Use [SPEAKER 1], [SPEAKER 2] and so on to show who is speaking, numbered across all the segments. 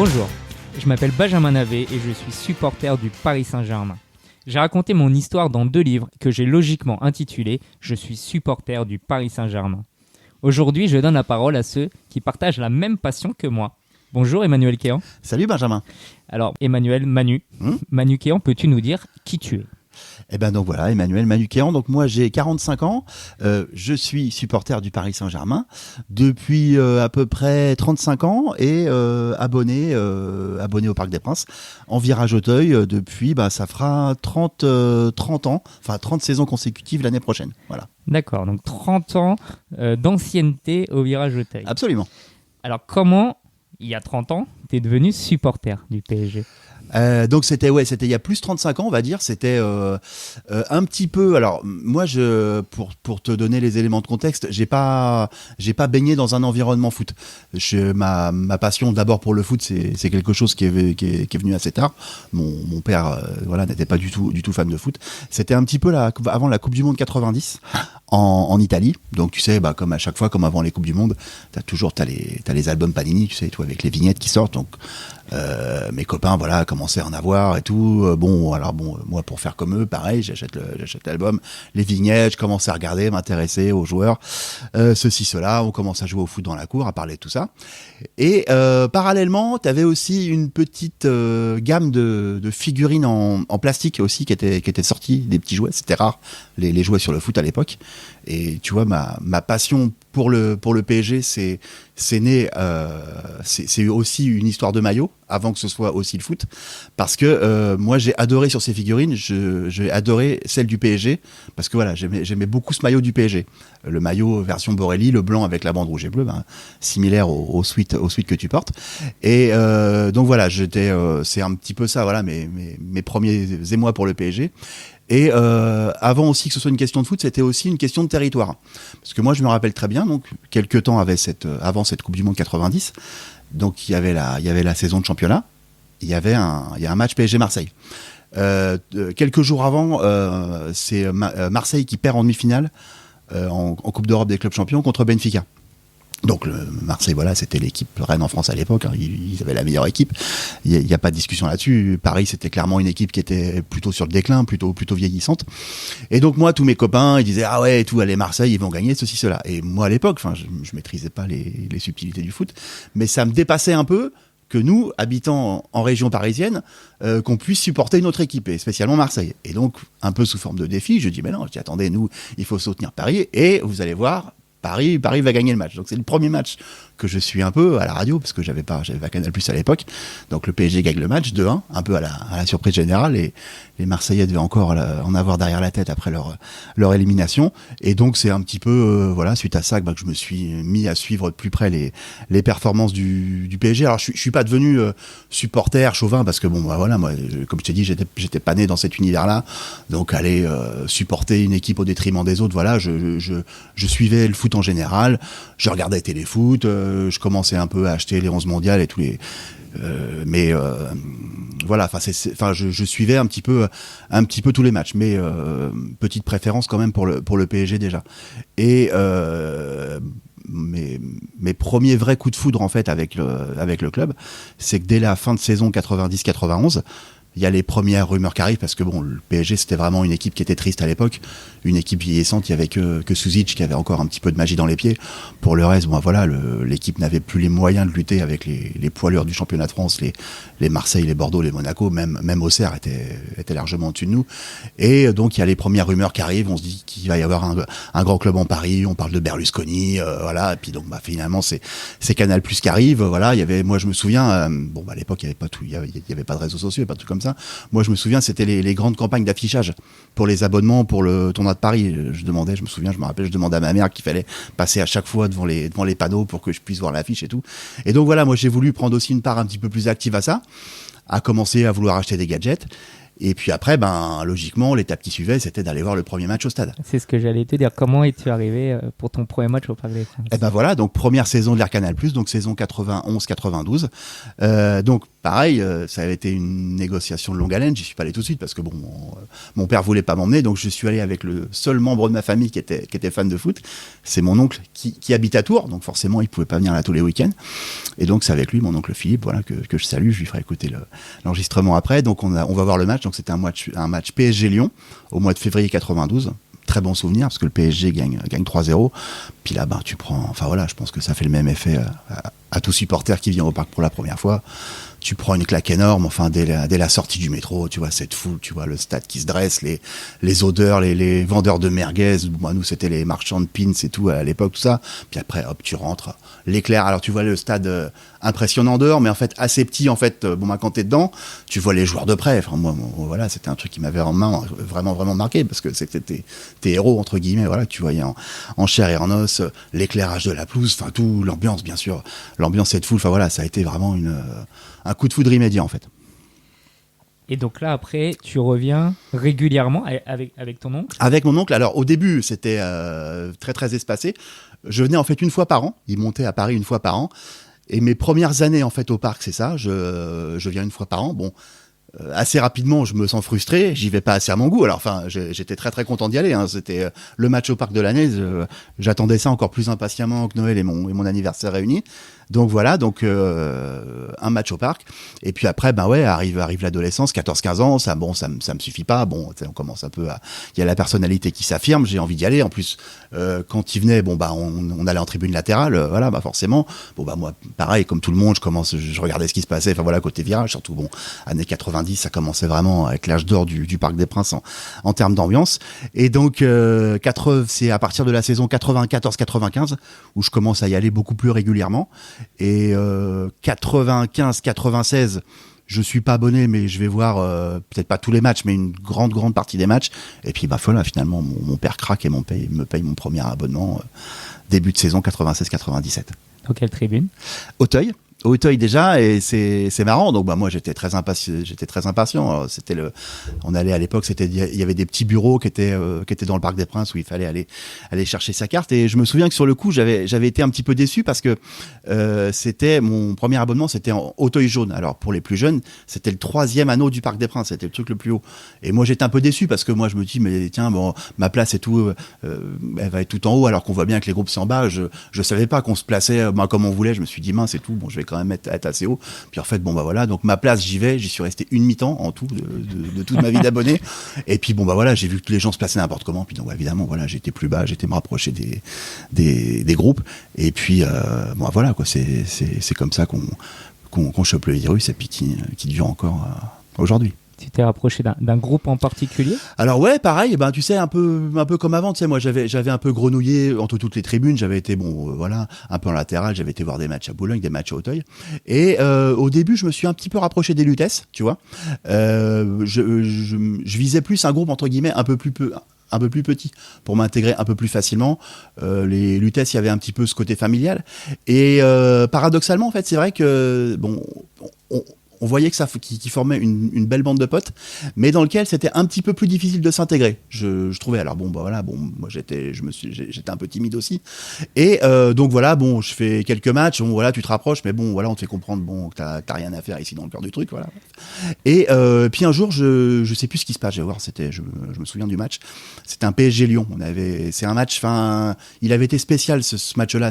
[SPEAKER 1] Bonjour, je m'appelle Benjamin Navet et je suis supporter du Paris Saint-Germain. J'ai raconté mon histoire dans 2 livres que j'ai logiquement intitulés « Je suis supporter du Paris Saint-Germain ». Aujourd'hui, je donne la parole à ceux qui partagent la même passion que moi. Bonjour Emmanuel Kéan.
[SPEAKER 2] Salut Benjamin.
[SPEAKER 1] Alors Emmanuel, Manu. Manu Kéan, peux-tu nous dire qui tu es ?
[SPEAKER 2] Eh ben donc voilà, Emmanuel Manu Kéan. Donc moi j'ai 45 ans, je suis supporter du Paris Saint-Germain depuis à peu près 35 ans et abonné au Parc des Princes en virage Auteuil depuis ça fera 30 ans, enfin 30 saisons consécutives l'année prochaine. Voilà.
[SPEAKER 1] D'accord, donc 30 ans d'ancienneté au virage Auteuil.
[SPEAKER 2] Absolument.
[SPEAKER 1] Alors comment, il y a 30 ans, tu es devenu supporter du PSG ?
[SPEAKER 2] Donc c'était il y a plus 35 ans on va dire, c'était un petit peu, alors moi pour te donner les éléments de contexte, j'ai pas baigné dans un environnement foot. Ma passion d'abord pour le foot c'est quelque chose qui est venu assez tard. Mon père n'était pas du tout fan de foot. C'était un petit peu avant la Coupe du Monde 90 en Italie. Donc tu sais comme à chaque fois comme avant les Coupes du Monde, t'as les albums Panini, tu sais, tout avec les vignettes qui sortent. Donc mes copains commençaient à en avoir et tout. Moi pour faire comme eux, pareil, j'achète l'album, les vignettes, je commence à regarder, m'intéresser aux joueurs, ceci, cela, on commence à jouer au foot dans la cour, à parler de tout ça. Et parallèlement, t'avais aussi une petite gamme de figurines en plastique aussi qui était sortie, des petits jouets, c'était rare, les jouets sur le foot à l'époque. Et tu vois, ma passion pour le PSG, c'est né, c'est aussi une histoire de maillot avant que ce soit aussi le foot, parce que moi j'ai adoré sur ces figurines, j'ai adoré celle du PSG parce que j'aimais beaucoup ce maillot du PSG, le maillot version Borelli, le blanc avec la bande rouge et bleue, similaire au sweat que tu portes. Et donc voilà, c'est un petit peu ça, mes premiers émois pour le PSG. Et avant aussi que ce soit une question de foot, c'était aussi une question de territoire. Parce que moi, je me rappelle très bien, donc quelques temps avant cette Coupe du Monde 90, donc il y avait la saison de championnat, il y a un match PSG-Marseille. Quelques jours avant, c'est Marseille qui perd en demi-finale en Coupe d'Europe des clubs champions contre Benfica. Donc Marseille, c'était l'équipe reine en France à l'époque, ils avaient la meilleure équipe, il n'y a pas de discussion là-dessus. Paris, c'était clairement une équipe qui était plutôt sur le déclin, plutôt vieillissante. Et donc moi, tous mes copains, ils disaient allez Marseille, ils vont gagner, ceci, cela. Et moi à l'époque, je maîtrisais pas les subtilités du foot, mais ça me dépassait un peu que nous, habitants en région parisienne, qu'on puisse supporter une autre équipe, et spécialement Marseille. Et donc, un peu sous forme de défi, je dis attendez, nous, il faut soutenir Paris, et vous allez voir, Paris va gagner le match. Donc c'est le premier match que je suis un peu à la radio, parce que j'avais pas Canal+ à l'époque. Donc le PSG gagne le match 2-1, un peu à la surprise générale, et les Marseillais devaient encore en avoir derrière la tête après leur élimination. Et donc c'est un petit peu suite à ça que je me suis mis à suivre de plus près les performances du PSG. Alors je suis pas devenu supporter chauvin, parce que moi comme je t'ai dit, j'étais pas né dans cet univers-là. Donc aller supporter une équipe au détriment des autres, je suivais le foot en général, je regardais téléfoot, je commençais un peu à acheter les 11 mondiales et tous les je suivais un petit peu tous les matchs, mais petite préférence quand même pour le PSG déjà. Et mes premiers vrais coups de foudre en fait avec le club, c'est que dès la fin de saison 90-91, il y a les premières rumeurs qui arrivent, parce que le PSG c'était vraiment une équipe qui était triste à l'époque, une équipe vieillissante. Il y avait que Suzic qui avait encore un petit peu de magie dans les pieds. Pour le reste, l'équipe n'avait plus les moyens de lutter avec les poilures du championnat de France, les Marseille, les Bordeaux, les Monaco, même Auxerre était largement au-dessus de nous. Et donc il y a les premières rumeurs qui arrivent, on se dit qu'il va y avoir un grand club en Paris, on parle de Berlusconi, et puis donc finalement c'est Canal+ qui arrive, il y avait, moi je me souviens, à l'époque il y avait pas tout, il y avait pas de réseaux sociaux, pas de trucs comme ça. Moi je me souviens, c'était les grandes campagnes d'affichage pour les abonnements pour le tournoi de Paris. Je demandais à ma mère qu'il fallait passer à chaque fois devant les panneaux pour que je puisse voir l'affiche et tout. Et donc moi j'ai voulu prendre aussi une part un petit peu plus active à ça, à commencer à vouloir acheter des gadgets. Et puis après, logiquement, l'étape qui suivait, c'était d'aller voir le premier match au stade.
[SPEAKER 1] C'est ce que j'allais te dire. Comment es-tu arrivé pour ton premier match au Parc des Princes ?
[SPEAKER 2] Donc première saison de l'Air Canal+, donc saison 91-92. Donc pareil, ça avait été une négociation de longue haleine. J'y suis pas allé tout de suite parce que bon, mon père voulait pas m'emmener, donc je suis allé avec le seul membre de ma famille qui était fan de foot. C'est mon oncle qui habite à Tours, donc forcément il pouvait pas venir là tous les week-ends. Et donc c'est avec lui, mon oncle Philippe, voilà, que je salue. Je lui ferai écouter l'enregistrement après. Donc on va voir le match. Donc c'était un match PSG Lyon au mois de février 92. Très bon souvenir parce que le PSG gagne 3-0. Puis là, tu prends. Enfin voilà, je pense que ça fait le même effet à tout supporter qui vient au parc pour la première fois. Tu prends une claque énorme. Enfin, dès la sortie du métro, tu vois cette foule, tu vois le stade qui se dresse, les odeurs, les vendeurs de merguez. Moi, nous, c'était les marchands de pins et tout à l'époque, tout ça. Puis après, hop, tu rentres. L'éclair. Alors, tu vois le stade impressionnant dehors, mais en fait assez petit. En fait, quand t'es dedans, tu vois les joueurs de près. Enfin, moi, voilà, c'était un truc qui m'avait vraiment marqué parce que c'était tes héros entre guillemets. Voilà, que tu voyais en chair et en os, l'éclairage de la pelouse, enfin tout, l'ambiance bien sûr, l'ambiance cette foule. Enfin voilà, ça a été vraiment un coup de foudre immédiat en fait.
[SPEAKER 1] Et donc là, après, tu reviens régulièrement avec ton oncle ?
[SPEAKER 2] Avec mon oncle. Alors, au début, c'était très, très espacé. Je venais, en fait, une fois par an. Il montait à Paris une fois par an. Et mes premières années, en fait, au parc, c'est ça. Je viens une fois par an. Bon, assez rapidement, je me sens frustré. J'y vais pas assez à mon goût. Alors, enfin, j'étais très, très content d'y aller. Hein. C'était le match au parc de l'année. J'attendais ça encore plus impatiemment que Noël et mon anniversaire réunis. Donc voilà, un match au parc. Et puis après, arrive l'adolescence, 14-15 ans, ça me suffit pas. Bon, on commence un peu il y a la personnalité qui s'affirme, j'ai envie d'y aller. En plus, quand il venait, on allait en tribune latérale, voilà, forcément. Moi, pareil, comme tout le monde, je regardais ce qui se passait, enfin voilà, côté virage, surtout, années 90, ça commençait vraiment avec l'âge d'or du Parc des Princes en termes d'ambiance. Et donc, c'est à partir de la saison 94-95 où je commence à y aller beaucoup plus régulièrement. Et 95-96, je suis pas abonné, mais je vais voir peut-être pas tous les matchs, mais une grande partie des matchs. Et puis voilà, finalement, mon père craque et me paye mon premier abonnement début de saison 96-97.
[SPEAKER 1] Dans quelle tribune ?
[SPEAKER 2] Auteuil déjà, et c'est marrant. Donc moi j'étais très impatient. Alors, on allait à l'époque, il y avait des petits bureaux qui étaient dans le Parc des Princes où il fallait aller chercher sa carte. Et je me souviens que sur le coup j'avais été un petit peu déçu parce que c'était mon premier abonnement, c'était en Auteuil jaune. Alors pour les plus jeunes, c'était le 3e anneau du Parc des Princes, c'était le truc le plus haut. Et moi j'étais un peu déçu parce que moi je me dis mais tiens ma place et tout, elle va être tout en haut alors qu'on voit bien que les groupes sont en bas. Je savais pas qu'on se plaçait comme on voulait. Je me suis dit mince c'est tout. Bon je vais quand même être assez haut. Puis en fait, voilà. Donc ma place, j'y suis resté une mi-temps en tout de toute ma vie d'abonné. Et puis voilà, j'ai vu que les gens se plaçaient n'importe comment. Puis donc évidemment, voilà, j'étais plus bas, j'étais me rapprocher des groupes. Et puis voilà quoi, c'est comme ça qu'on chope le virus et puis qui dure encore aujourd'hui.
[SPEAKER 1] Tu t'es rapproché d'un groupe en particulier ?
[SPEAKER 2] Alors ouais, pareil, tu sais, un peu comme avant, tu sais, moi j'avais un peu grenouillé entre toutes les tribunes, j'avais été un peu en latéral, j'avais été voir des matchs à Boulogne, des matchs à Auteuil, et au début je me suis un petit peu rapproché des Lutèces, tu vois, je visais plus un groupe entre guillemets un peu plus petit pour m'intégrer un peu plus facilement. Les Lutèces, il y avait un petit peu ce côté familial, et paradoxalement en fait c'est vrai que on voyait que qui formait une belle bande de potes, mais dans lequel c'était un petit peu plus difficile de s'intégrer. Je trouvais. Alors moi j'étais un peu timide aussi. Et donc voilà, je fais quelques matchs. Voilà, tu te rapproches, mais on te fait comprendre que t'as rien à faire ici dans le cœur du truc, voilà. Et puis un jour, je sais plus ce qui se passe. Je vais voir. Je me souviens du match. C'était un PSG Lyon. C'est un match. Enfin, il avait été spécial ce match-là.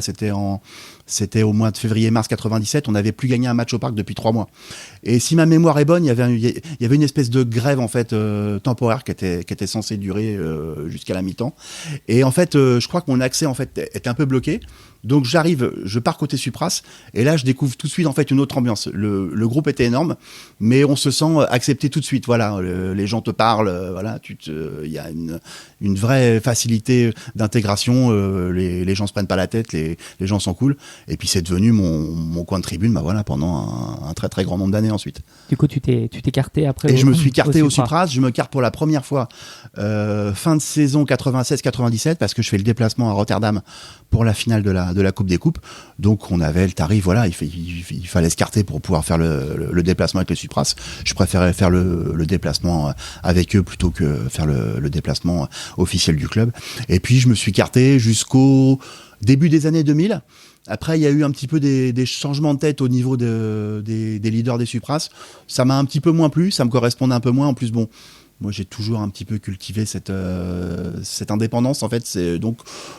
[SPEAKER 2] C'était au mois de février-mars 97. On n'avait plus gagné un match au parc depuis 3 mois. Et si ma mémoire est bonne, il y avait une espèce de grève en fait temporaire qui était censée durer jusqu'à la mi-temps. Et en fait, je crois que mon accès en fait était un peu bloqué. Donc je pars côté Supras, et là je découvre tout de suite en fait une autre ambiance. Le groupe était énorme, mais on se sent accepté tout de suite. Voilà, les gens te parlent, voilà, il y a une vraie facilité d'intégration. Les gens se prennent pas la tête, les gens sont cool. Et puis c'est devenu mon coin de tribune, pendant un très très grand nombre d'années ensuite.
[SPEAKER 1] Du coup, tu t'es carté après.
[SPEAKER 2] Et je me suis carté au Supras. Je me carte pour la première fois fin de saison 96-97 parce que je fais le déplacement à Rotterdam pour la finale de la Coupe des Coupes. Donc on avait le tarif, voilà, il fallait se carter pour pouvoir faire le déplacement avec les Supras. Je préférais faire le déplacement avec eux plutôt que faire le déplacement officiel du club. Et puis je me suis carté jusqu'au début des années 2000. Après, il y a eu un petit peu des changements de tête au niveau des leaders des Supras. Ça m'a un petit peu moins plu, ça me correspondait un peu moins. En plus, bon, moi, j'ai toujours un petit peu cultivé cette indépendance. En fait, donc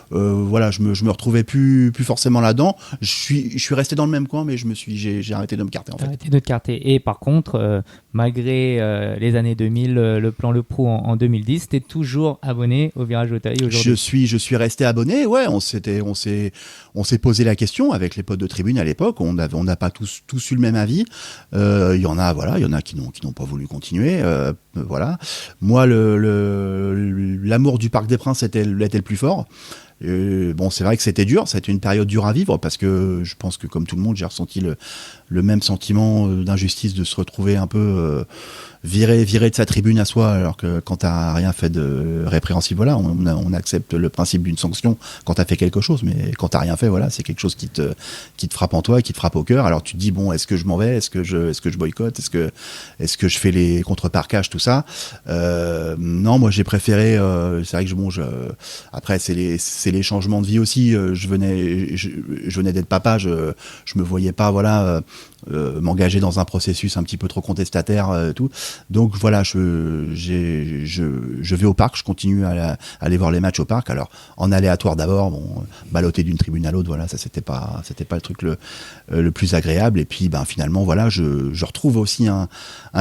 [SPEAKER 2] voilà, je me retrouvais plus forcément là-dedans. Je suis resté dans le même coin, mais j'ai arrêté de me carter en fait.
[SPEAKER 1] Arrêtez de te carter. Et par contre, malgré les années 2000, le plan Le Pro en 2010, t'es toujours abonné au Virage Auteuil aujourd'hui.
[SPEAKER 2] Je suis resté abonné. Ouais, on s'est posé la question avec les potes de tribune à l'époque. On n'a pas tous eu le même avis. Il y en a qui n'ont pas voulu continuer. Voilà. Moi, l'amour du Parc des Princes était le plus fort. Bon, c'est vrai que c'était dur, ça a été une période dure à vivre parce que je pense que comme tout le monde, j'ai ressenti le même sentiment d'injustice de se retrouver un peu viré de sa tribune à soi, alors que quand t'as rien fait de répréhensible, voilà, on accepte le principe d'une sanction quand t'as fait quelque chose, mais quand t'as rien fait, voilà, c'est quelque chose qui te frappe en toi, qui te frappe au cœur. Alors tu te dis bon, est-ce que je m'en vais, est-ce que je boycotte, est-ce que je fais les contre-parquages, tout ça. Non, moi j'ai préféré. C'est vrai que après c'est les changements de vie aussi. Je venais d'être papa, je me voyais pas, voilà. M'engager dans un processus un petit peu trop contestataire, tout. Donc voilà, je vais au parc, je continue à aller voir les matchs au parc. Alors en aléatoire d'abord, bon, balloter d'une tribune à l'autre, voilà, ça c'était pas le truc le plus agréable. Et puis ben finalement voilà, je retrouve aussi un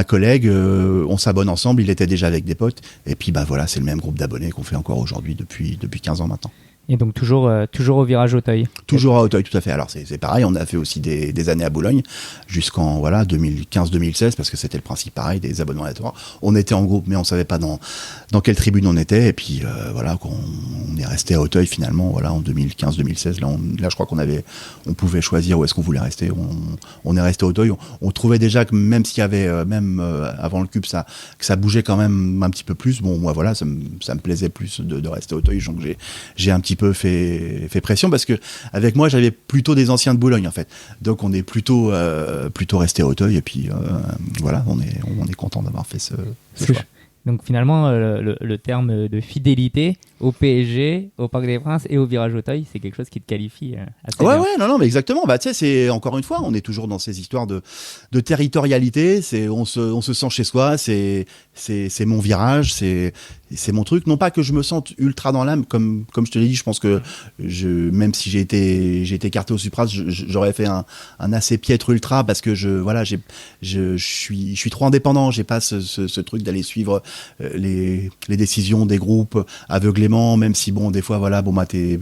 [SPEAKER 2] collègue, on s'abonne ensemble, il était déjà avec des potes. Et puis ben voilà, c'est le même groupe d'abonnés qu'on fait encore aujourd'hui depuis 15 ans maintenant.
[SPEAKER 1] Et donc toujours au Virage Auteuil.
[SPEAKER 2] Toujours à Auteuil, tout à fait. Alors c'est pareil, on a fait aussi des années à Boulogne jusqu'en 2015-2016 parce que c'était le principe pareil des abonnements aléatoires. On était en groupe mais on savait pas dans quelle tribune on était et puis voilà, on est resté à Auteuil finalement, voilà, en 2015-2016. Là je crois on pouvait choisir où est-ce qu'on voulait rester. On est resté à Auteuil. On trouvait déjà que même s'il y avait avant le cube que ça bougeait quand même un petit peu plus. Bon, moi voilà, ça me plaisait plus de rester à Auteuil, donc j'ai un petit peu fait pression parce que avec moi j'avais plutôt des anciens de Boulogne en fait, donc on est plutôt resté à Auteuil et puis voilà, on est content d'avoir fait ce choix.
[SPEAKER 1] Donc finalement le terme de fidélité au PSG, au Parc des Princes et au Virage Auteuil, c'est quelque chose qui te qualifie assez bien.
[SPEAKER 2] Ouais, non, mais exactement. Bah, tu sais, c'est encore une fois, on est toujours dans ces histoires de territorialité. On se sent chez soi. C'est mon virage. C'est mon truc. Non pas que je me sente ultra dans l'âme, comme je te l'ai dit. Je pense que même si j'ai été écarté au Supras, j'aurais fait un assez piètre ultra parce que je suis trop indépendant. J'ai pas ce truc d'aller suivre les décisions des groupes aveuglément, même si bon des fois voilà, bon bah t'es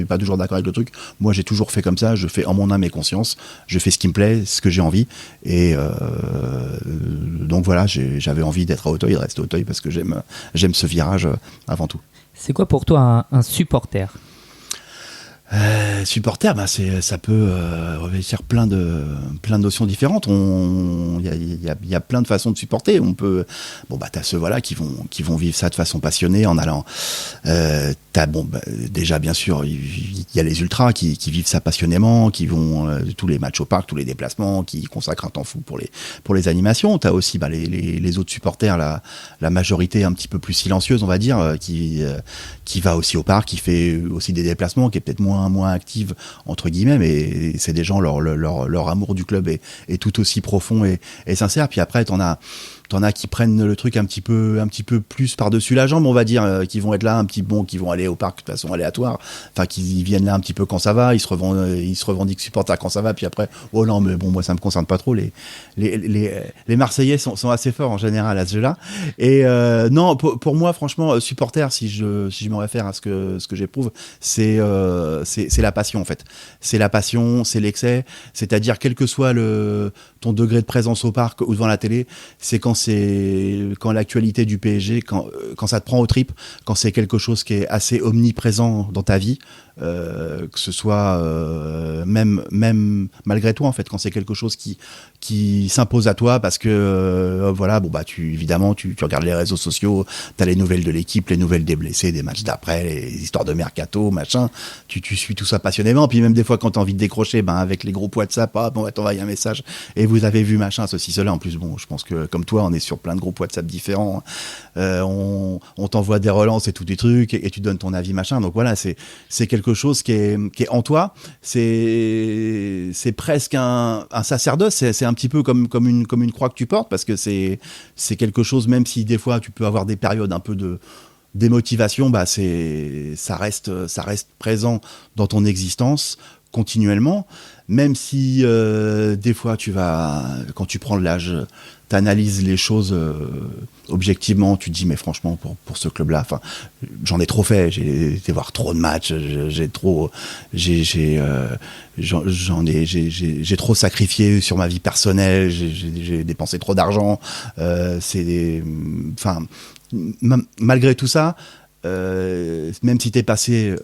[SPEAKER 2] pas toujours d'accord avec le truc. Moi j'ai toujours fait comme ça, je fais en mon âme et conscience, je fais ce qui me plaît, ce que j'ai envie, et donc voilà, j'avais envie d'être à Auteuil, de rester à Auteuil parce que j'aime ce virage avant tout.
[SPEAKER 1] C'est quoi pour toi un supporter ?
[SPEAKER 2] Supporter, bah ça peut revêtir plein de notions différentes. Il y a plein de façons de supporter. On peut, bon bah t'as ceux voilà qui vont vivre ça de façon passionnée en allant. Déjà bien sûr il y a les ultras qui vivent ça passionnément, qui vont tous les matchs au parc, tous les déplacements, qui consacrent un temps fou pour les animations. T'as aussi les autres supporters, la majorité un petit peu plus silencieuse on va dire, qui va aussi au parc, qui fait aussi des déplacements, qui est peut-être moins active entre guillemets, mais c'est des gens leur amour du club est tout aussi profond et sincère. Puis après t'en as qui prennent le truc un petit peu plus par-dessus la jambe, on va dire, qui vont être là qui vont aller au parc de façon aléatoire, enfin qui viennent là un petit peu quand ça va, ils se revendiquent supporters quand ça va, puis après oh non mais bon moi ça me concerne pas trop, les Marseillais sont assez forts en général à ce jeu-là. Et non, pour moi franchement supporter, si je me réfère à ce que j'éprouve, c'est la passion en fait. C'est la passion, c'est l'excès, c'est-à-dire quel que soit ton degré de présence au parc ou devant la télé, c'est quand l'actualité du PSG, quand ça te prend aux tripes, quand c'est quelque chose qui est assez omniprésent dans ta vie, que ce soit même malgré toi en fait, quand c'est quelque chose qui s'impose à toi parce que voilà, bon bah tu regardes les réseaux sociaux, t'as les nouvelles de l'équipe, les nouvelles des blessés, des matchs d'après, les histoires de mercato, machin, tu suis tout ça passionnément, puis même des fois quand t'as envie de décrocher, ben avec les groupes WhatsApp, on t'envoie un message et vous avez vu machin, ceci, cela. En plus bon, je pense que comme toi on est sur plein de groupes WhatsApp différents, on t'envoie des relances et tout des trucs et tu donnes ton avis machin, donc voilà, c'est quelque quelque chose qui est en toi. C'est presque un sacerdoce. C'est un petit peu comme une croix que tu portes, parce que c'est quelque chose, même si des fois tu peux avoir des périodes un peu de démotivation, bah ça reste présent dans ton existence continuellement, même si des fois quand tu prends de l'âge, t'analyses les choses objectivement, tu te dis mais franchement pour ce club-là, enfin j'en ai trop fait, j'ai été voir trop de matchs, j'ai trop sacrifié sur ma vie personnelle, j'ai dépensé trop d'argent, malgré tout ça, même si t'es passé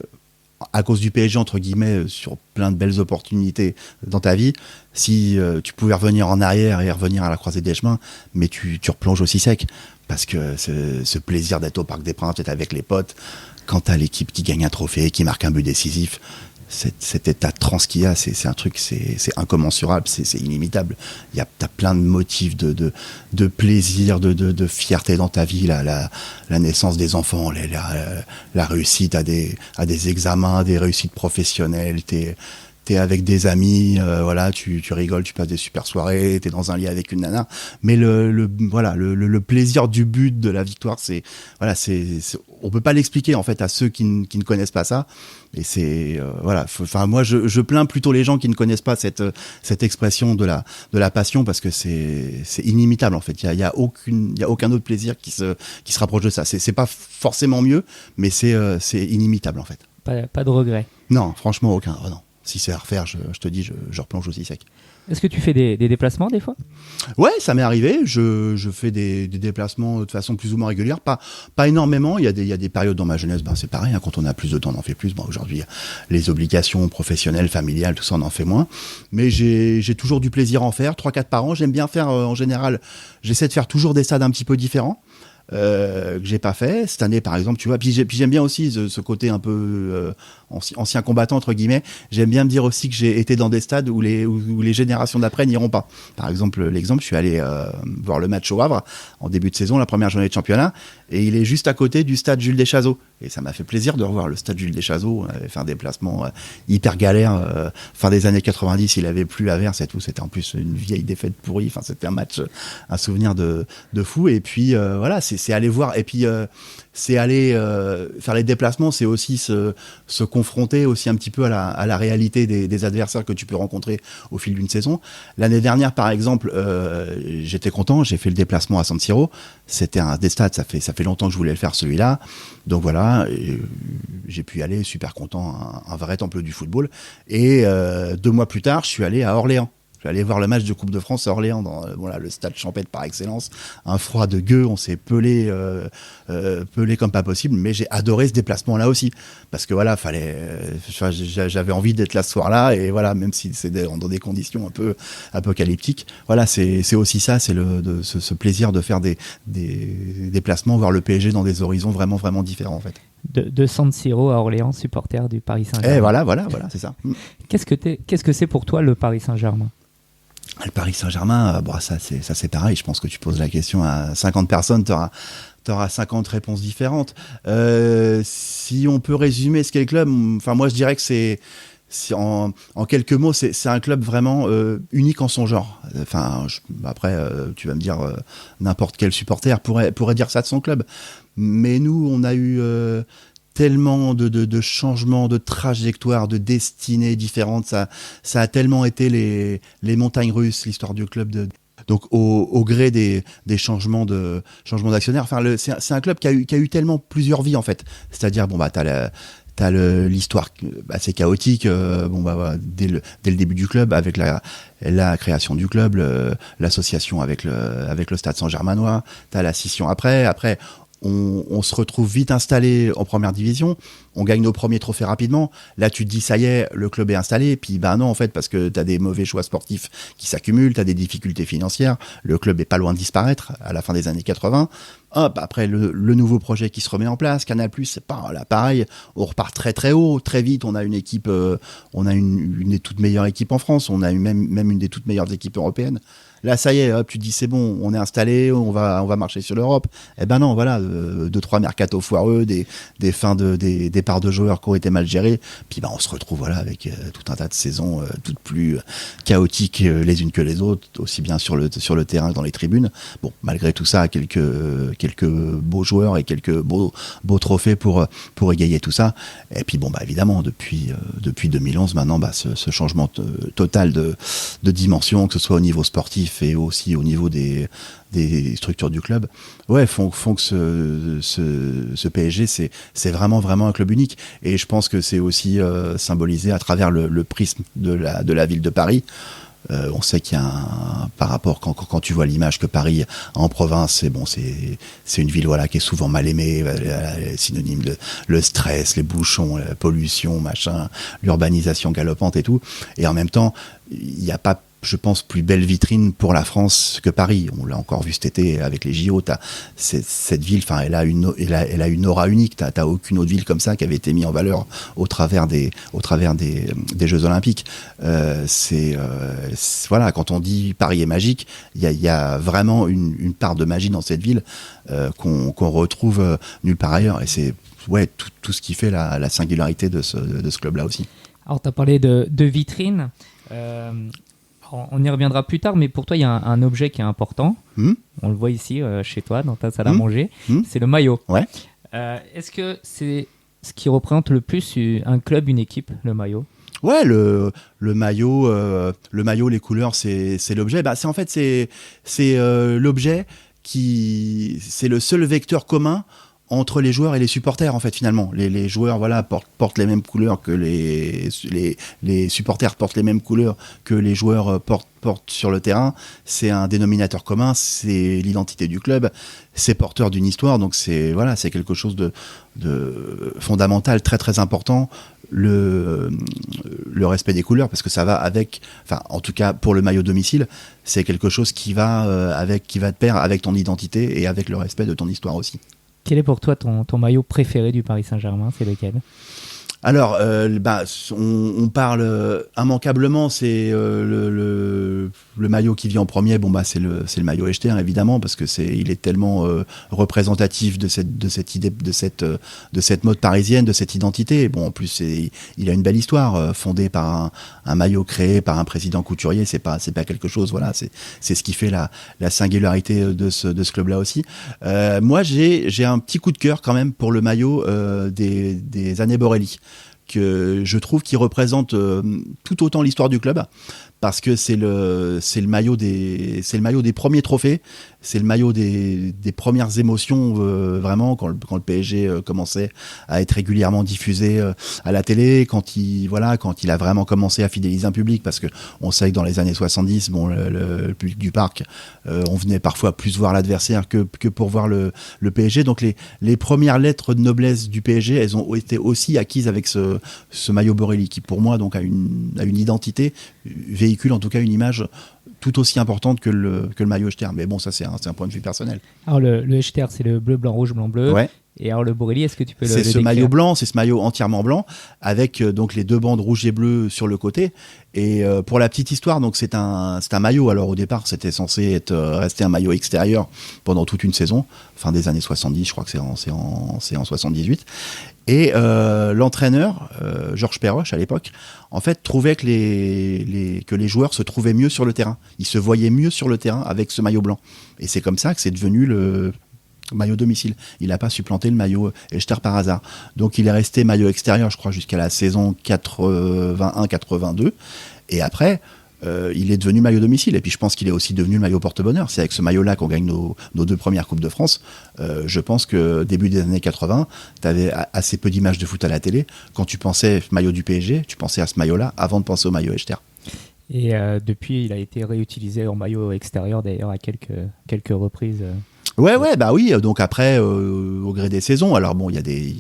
[SPEAKER 2] à cause du PSG, entre guillemets, sur plein de belles opportunités dans ta vie, si tu pouvais revenir en arrière et revenir à la croisée des chemins, mais tu replonges aussi sec, parce que ce plaisir d'être au Parc des Princes, d'être avec les potes, quand t'as l'équipe qui gagne un trophée, qui marque un but décisif, cet état de transe qu'il y a, c'est un truc, c'est incommensurable, c'est inimitable. T'as plein de motifs de plaisir, de fierté dans ta vie, la naissance des enfants, la réussite à des examens, des réussites professionnelles, t'es avec des amis, voilà, tu rigoles, tu passes des super soirées, t'es dans un lit avec une nana, mais le plaisir du but, de la victoire, on peut pas l'expliquer en fait à ceux qui ne connaissent pas ça, et c'est moi je plains plutôt les gens qui ne connaissent pas cette expression de la passion, parce que c'est inimitable en fait. Il y a aucun autre plaisir qui se rapproche de ça. C'est pas forcément mieux, mais c'est inimitable en fait.
[SPEAKER 1] Pas de regret.
[SPEAKER 2] Non, franchement aucun. Oh non. Si c'est à refaire, je te dis, je replonge aussi sec.
[SPEAKER 1] Est-ce que tu fais des déplacements des fois ?
[SPEAKER 2] Ouais, ça m'est arrivé. Je fais des déplacements de façon plus ou moins régulière, pas énormément. Il y a des périodes dans ma jeunesse, c'est pareil. Hein, quand on a plus de temps, on en fait plus. Bon, aujourd'hui, les obligations professionnelles, familiales, tout ça, on en fait moins. Mais j'ai toujours du plaisir à en faire. 3-4 par an. J'aime bien faire, en général, j'essaie de faire toujours des stades un petit peu différents. Que j'ai pas fait cette année par exemple, tu vois, puis j'aime bien aussi ce côté un peu ancien combattant entre guillemets. J'aime bien me dire aussi que j'ai été dans des stades où les générations d'après n'iront pas. Par exemple, je suis allé voir le match au Havre en début de saison, la première journée de championnat, et il est juste à côté du stade Jules Deschazos, et ça m'a fait plaisir de revoir le stade Jules Deschazos. On avait fait un déplacement hyper galère, fin des années 90, il avait plu à verse et tout, c'était en plus une vieille défaite pourrie, enfin c'était un match, un souvenir de fou. Et puis voilà, c'est aller voir, et puis c'est aller faire les déplacements, c'est aussi se confronter aussi un petit peu à la réalité des adversaires que tu peux rencontrer au fil d'une saison. L'année dernière, par exemple, j'étais content, j'ai fait le déplacement à San Siro. C'était un des stades, ça fait longtemps que je voulais le faire, celui-là. Donc voilà, j'ai pu y aller, super content, un vrai temple du football. Et 2 mois plus tard, je suis allé à Orléans. Je suis allé voir le match de Coupe de France à Orléans, dans le stade champêtre par excellence. Un froid de gueux, on s'est pelé comme pas possible, mais j'ai adoré ce déplacement là aussi, parce que voilà, j'avais envie d'être là ce soir-là, et voilà, même si c'est dans des conditions un peu apocalyptiques, voilà, c'est aussi ça, c'est ce plaisir de faire des déplacements, voir le PSG dans des horizons vraiment vraiment différents en fait.
[SPEAKER 1] De San Siro à Orléans, supporter du Paris Saint-Germain.
[SPEAKER 2] Et voilà, c'est ça.
[SPEAKER 1] Qu'est-ce que c'est pour toi le Paris Saint-Germain ?
[SPEAKER 2] Le Paris Saint-Germain, ça c'est pareil. Je pense que tu poses la question à 50 personnes, t'auras 50 réponses différentes. Si on peut résumer ce qu'est le club, enfin moi je dirais que c'est en quelques mots, c'est un club vraiment unique en son genre. Enfin, après, tu vas me dire, n'importe quel supporter pourrait dire ça de son club. Mais nous, on a eu tellement de changements, de trajectoires, de destinées différentes. Ça a tellement été les montagnes russes, l'histoire du club. Donc au gré des changements d'actionnaires. Enfin, c'est un club qui a eu tellement plusieurs vies en fait. C'est-à-dire, t'as l'histoire assez chaotique, dès le début du club, avec la création du club, l'association avec le Stade Saint-Germanois. T'as la scission après. On se retrouve vite installé en première division, on gagne nos premiers trophées rapidement. Là, tu te dis, ça y est, le club est installé. Et puis, non, en fait, parce que tu as des mauvais choix sportifs qui s'accumulent, tu as des difficultés financières. Le club est pas loin de disparaître à la fin des années 80. Hop, après le nouveau projet qui se remet en place, Canal+, c'est pas là, pareil, on repart très très haut, très vite. On a une équipe, on a une des toutes meilleures équipes en France, on a même une des toutes meilleures équipes européennes. Là, ça y est, hop, tu te dis c'est bon, on est installé, on va marcher sur l'Europe. Eh ben non, voilà, 2-3 mercato foireux, des départs de joueurs qui ont été mal gérés. Puis on se retrouve voilà avec tout un tas de saisons toutes plus chaotiques les unes que les autres, aussi bien sur le terrain que dans les tribunes. Bon, malgré tout ça, quelques beaux joueurs et quelques beaux trophées pour égayer tout ça. Et puis évidemment, depuis 2011, maintenant, ce changement total de dimension, que ce soit au niveau sportif et aussi au niveau des structures du club, font que ce PSG c'est vraiment un club unique. Et je pense que c'est aussi symbolisé à travers le prisme de la ville de Paris. On sait qu'il y a par rapport quand tu vois l'image que Paris a en province, c'est une ville qui est souvent mal aimée, synonyme de le stress, les bouchons, la pollution, machin, l'urbanisation galopante et tout. Et en même temps, il n'y a pas, je pense, plus belle vitrine pour la France que Paris. On l'a encore vu cet été avec les JO. Cette ville, elle a une aura unique. T'as aucune autre ville comme ça qui avait été mise en valeur au travers des Jeux Olympiques. Voilà, quand on dit Paris est magique, il y a vraiment une part de magie dans cette ville qu'on retrouve nulle part ailleurs. Et c'est tout ce qui fait la singularité de ce club-là aussi.
[SPEAKER 1] Alors, tu as parlé de vitrine. On y reviendra plus tard, mais pour toi, il y a un objet qui est important. On le voit ici, chez toi, dans ta salle à manger. C'est le maillot.
[SPEAKER 2] Ouais.
[SPEAKER 1] Est-ce que c'est ce qui représente le plus un club, une équipe, le maillot ?
[SPEAKER 2] Ouais, le maillot, les couleurs, c'est l'objet. C'est l'objet c'est le seul vecteur commun entre les joueurs et les supporters, en fait, finalement. Les joueurs, portent les mêmes couleurs que les supporters portent les mêmes couleurs que les joueurs portent sur le terrain. C'est un dénominateur commun, c'est l'identité du club, c'est porteur d'une histoire, donc c'est quelque chose de fondamental, très très important, le respect des couleurs, parce que ça va avec, en tout cas pour le maillot domicile, c'est quelque chose qui va de pair avec ton identité et avec le respect de ton histoire aussi.
[SPEAKER 1] Quel est pour toi ton maillot préféré du Paris Saint-Germain ? C'est lequel ?
[SPEAKER 2] Alors, on parle immanquablement, c'est le maillot qui vient en premier. C'est le maillot Echter, évidemment, parce que il est tellement représentatif de cette idée, de cette mode parisienne, de cette identité. En plus, il a une belle histoire, fondée par un maillot créé par un président couturier. C'est pas quelque chose. Voilà, c'est ce qui fait la singularité de ce club-là aussi. Moi, j'ai un petit coup de cœur quand même pour le maillot des années Borelli, que je trouve qu'il représente tout autant l'histoire du club, parce que c'est le maillot des premiers trophées, c'est le maillot des premières émotions, vraiment quand le PSG commençait à être régulièrement diffusé à la télé, quand il a vraiment commencé à fidéliser un public, parce que on sait que dans les années 70, le public du Parc, on venait parfois plus voir l'adversaire que pour voir le PSG. Donc les premières lettres de noblesse du PSG, elles ont été aussi acquises avec ce maillot Borelli, qui pour moi donc a une identité, véhicule en tout cas une image tout aussi importante que le maillot Echter. Mais ça c'est un point de vue personnel.
[SPEAKER 1] Alors le Echter, c'est le bleu, blanc, rouge, blanc, bleu.
[SPEAKER 2] Ouais.
[SPEAKER 1] Et alors le Borelli, est-ce que tu peux le
[SPEAKER 2] décrire ? Maillot blanc, c'est ce maillot entièrement blanc, avec donc les deux bandes rouges et bleues sur le côté. Et pour la petite histoire, donc c'est un maillot. Alors au départ, c'était censé rester un maillot extérieur pendant toute une saison, fin des années 70, je crois que c'est en 78. Et l'entraîneur, Georges Perroche à l'époque, en fait, trouvait que les joueurs se trouvaient mieux sur le terrain. Ils se voyaient mieux sur le terrain avec ce maillot blanc. Et c'est comme ça que c'est devenu le maillot domicile. Il n'a pas supplanté le maillot Echter par hasard. Donc il est resté maillot extérieur, je crois, jusqu'à la saison 81-82. Et après, il est devenu maillot domicile. Et puis je pense qu'il est aussi devenu le maillot porte-bonheur. C'est avec ce maillot-là qu'on gagne nos deux premières Coupes de France. Je pense que début des années 80, tu avais assez peu d'images de foot à la télé. Quand tu pensais maillot du PSG, tu pensais à ce maillot-là avant de penser au maillot Echter. Et
[SPEAKER 1] depuis, il a été réutilisé en maillot extérieur, d'ailleurs, à quelques reprises.
[SPEAKER 2] Ouais, oui. Donc après, au gré des saisons, alors il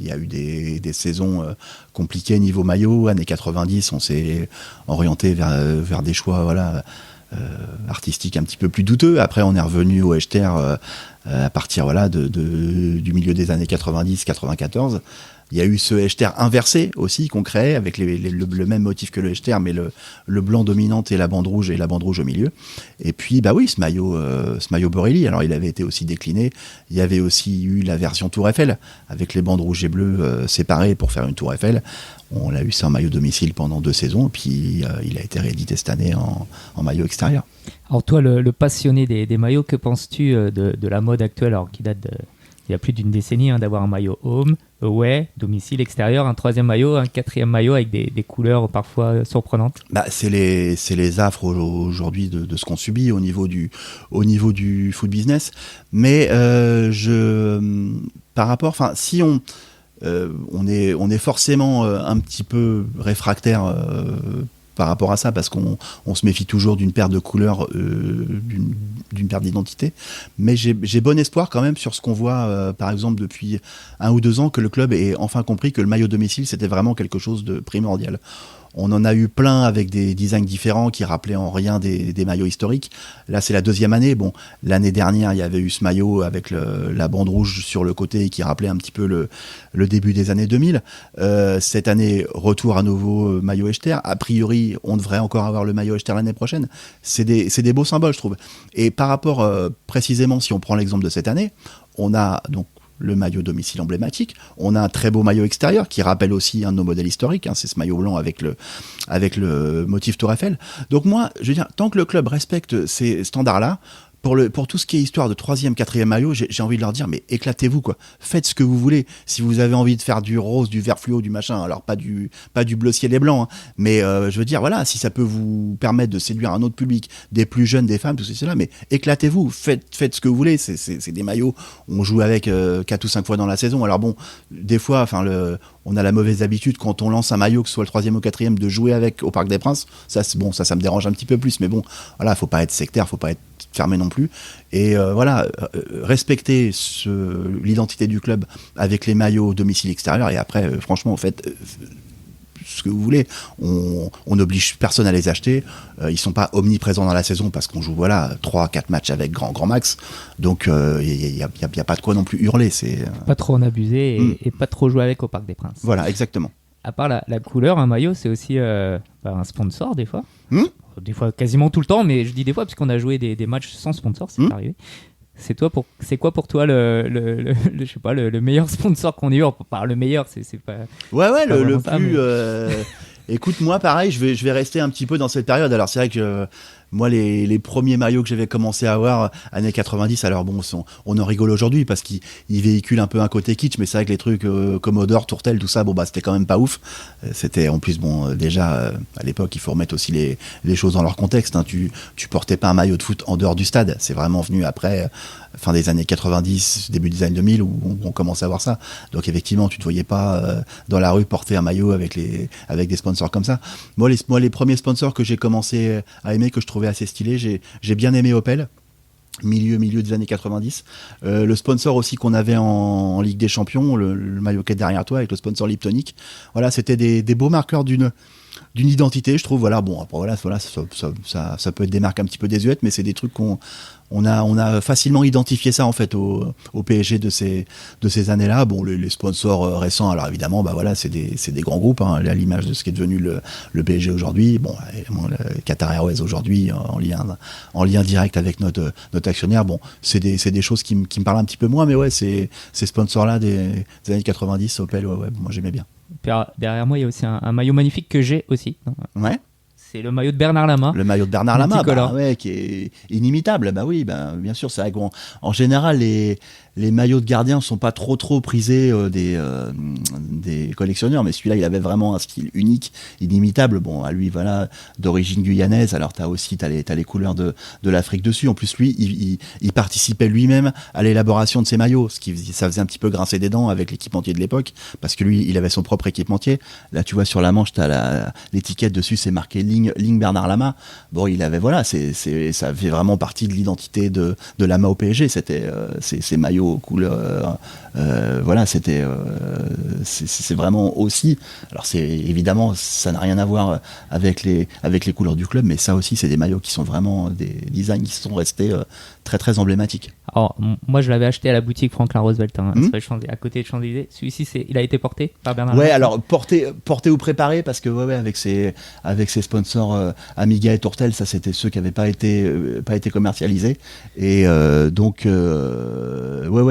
[SPEAKER 2] y a eu des saisons compliquées niveau maillot. Années 90, on s'est orienté vers des choix, artistique un petit peu plus douteux. Après, on est revenu au Echter à partir du milieu des années 90-94. Il y a eu ce Echter inversé aussi qu'on créait avec le même motif que le Echter, mais le blanc dominant et la bande rouge au milieu. Et puis, bah oui, ce maillot Borelli. Alors, il avait été aussi décliné. Il y avait aussi eu la version Tour Eiffel avec les bandes rouges et bleues séparées pour faire une Tour Eiffel. On l'a eu ça en maillot domicile pendant 2 saisons, puis il a été réédité cette année en maillot extérieur.
[SPEAKER 1] Alors toi, le passionné des maillots, que penses-tu de la mode actuelle, alors qui date il y a plus d'une décennie, d'avoir un maillot home, away, domicile, extérieur, un 3e maillot, un 4e maillot avec des couleurs parfois surprenantes?
[SPEAKER 2] Bah, c'est les affres aujourd'hui de ce qu'on subit au niveau du foot business. Mais par rapport, enfin, si on est forcément un petit peu réfractaire par rapport à ça, parce qu'on se méfie toujours d'une paire de couleurs, d'une paire d'identité. Mais j'ai bon espoir quand même sur ce qu'on voit, par exemple, depuis 1 ou 2 ans, que le club ait enfin compris que le maillot domicile, c'était vraiment quelque chose de primordial. On en a eu plein avec des designs différents qui rappelaient en rien des maillots historiques. Là, c'est la 2e année. Bon, l'année dernière, il y avait eu ce maillot avec la bande rouge sur le côté qui rappelait un petit peu le début des années 2000. Cette année, retour à nouveau maillot Echter. A priori, on devrait encore avoir le maillot Echter l'année prochaine. C'est des beaux symboles, je trouve. Et par rapport, précisément, si on prend l'exemple de cette année, on a donc le maillot domicile emblématique. On a un très beau maillot extérieur qui rappelle aussi un de nos modèles historiques. C'est ce maillot blanc avec le motif Tour Eiffel. Donc moi, je veux dire, tant que le club respecte ces standards-là, pour tout ce qui est histoire de 3e, 4e maillot, j'ai envie de leur dire, mais éclatez-vous, quoi. Faites ce que vous voulez. Si vous avez envie de faire du rose, du vert fluo, du machin, alors pas du bleu ciel et blanc, mais je veux dire, voilà, si ça peut vous permettre de séduire un autre public, des plus jeunes, des femmes, tout cela, mais éclatez-vous, faites ce que vous voulez. C'est des maillots, on joue avec 4 ou 5 fois dans la saison. Alors bon, des fois, on a la mauvaise habitude quand on lance un maillot, que ce soit le 3e ou 4e, de jouer avec au Parc des Princes. Ça me dérange un petit peu plus, mais bon, voilà, faut pas être sectaire, faut pas être fermé non plus. Et respecter l'identité du club avec les maillots domicile extérieur. Et après, franchement, faites ce que vous voulez. On n'oblige personne à les acheter. Ils sont pas omniprésents dans la saison parce qu'on joue 3-4 matchs avec grand max. Donc il y a pas de quoi non plus hurler.
[SPEAKER 1] Pas trop en abuser et pas trop jouer avec au Parc des Princes.
[SPEAKER 2] Voilà, exactement.
[SPEAKER 1] À part la couleur, un maillot, c'est aussi un sponsor des fois. Des fois, quasiment tout le temps, mais je dis des fois parce qu'on a joué des matchs sans sponsor, c'est arrivé. C'est quoi pour toi je sais pas, le meilleur sponsor qu'on ait eu? Par le meilleur, c'est pas.
[SPEAKER 2] Ouais,
[SPEAKER 1] pas
[SPEAKER 2] le
[SPEAKER 1] ça,
[SPEAKER 2] plus.
[SPEAKER 1] mais...
[SPEAKER 2] Écoute, moi, pareil, je vais rester un petit peu dans cette période. Alors, c'est vrai que moi, les premiers maillots que j'avais commencé à avoir, années 90, alors bon, on en rigole aujourd'hui parce qu'ils véhiculent un peu un côté kitsch, mais c'est vrai que les trucs Commodore, Tourtel, tout ça, c'était quand même pas ouf. C'était, en plus, déjà, à l'époque, il faut remettre aussi les choses dans leur contexte. Tu portais pas un maillot de foot en dehors du stade. C'est vraiment venu après, fin des années 90, début des années 2000, où on commençait à voir ça. Donc, effectivement, tu te voyais pas dans la rue porter un maillot avec des sponsors comme ça. Moi, les premiers sponsors que j'ai commencé à aimer, que je trouvais assez stylé, j'ai bien aimé Opel, milieu des années 90. Le sponsor aussi qu'on avait en Ligue des Champions, le maillot qui est derrière toi avec le sponsor Liptonic. Voilà, c'était des beaux marqueurs d'une identité, je trouve. Voilà, bon, après ça peut être des marques un petit peu désuètes, mais c'est des trucs on a facilement identifié ça en fait au PSG de ces années-là. Bon, les sponsors récents, alors évidemment, c'est des grands groupes, à l'image de ce qui est devenu le PSG aujourd'hui. Bon, le Qatar Airways aujourd'hui en lien direct avec notre actionnaire. Bon, c'est des choses qui me parlent un petit peu moins, mais ouais, ces sponsors-là des années 90, Opel, ouais, moi j'aimais bien.
[SPEAKER 1] Derrière moi, il y a aussi un maillot magnifique que j'ai aussi.
[SPEAKER 2] Ouais.
[SPEAKER 1] C'est le maillot de Bernard Lama.
[SPEAKER 2] Le maillot de Bernard Lama, qui est inimitable. Oui, bien sûr, c'est vrai qu'en général, les maillots de gardien sont pas trop prisés des collectionneurs, mais celui-là, il avait vraiment un style unique, inimitable. Bon, à lui, d'origine guyanaise. Alors, t'as les couleurs de l'Afrique dessus. En plus, lui, il participait lui-même à l'élaboration de ses maillots, ça faisait un petit peu grincer des dents avec l'équipementier de l'époque, parce que lui, il avait son propre équipementier. Là, tu vois, sur la manche, t'as l'étiquette dessus, c'est marqué ligne Bernard Lama. Bon, il avait, ça fait vraiment partie de l'identité de Lama au PSG. C'était ces maillots maillot couleur. Voilà, c'est vraiment aussi. Alors c'est évidemment, ça n'a rien à voir avec les couleurs du club, mais ça aussi, c'est des maillots qui sont vraiment des designs qui sont restés très très emblématiques.
[SPEAKER 1] Alors, moi, je l'avais acheté à la boutique Franklin Roosevelt, à côté de Champs-Élysées. Celui-ci, il a été porté par Bernard.
[SPEAKER 2] Ouais, alors porté ou préparé, parce que avec ses sponsors Amiga et Tourtel, ça c'était ceux qui n'avaient pas été commercialisés. Et donc,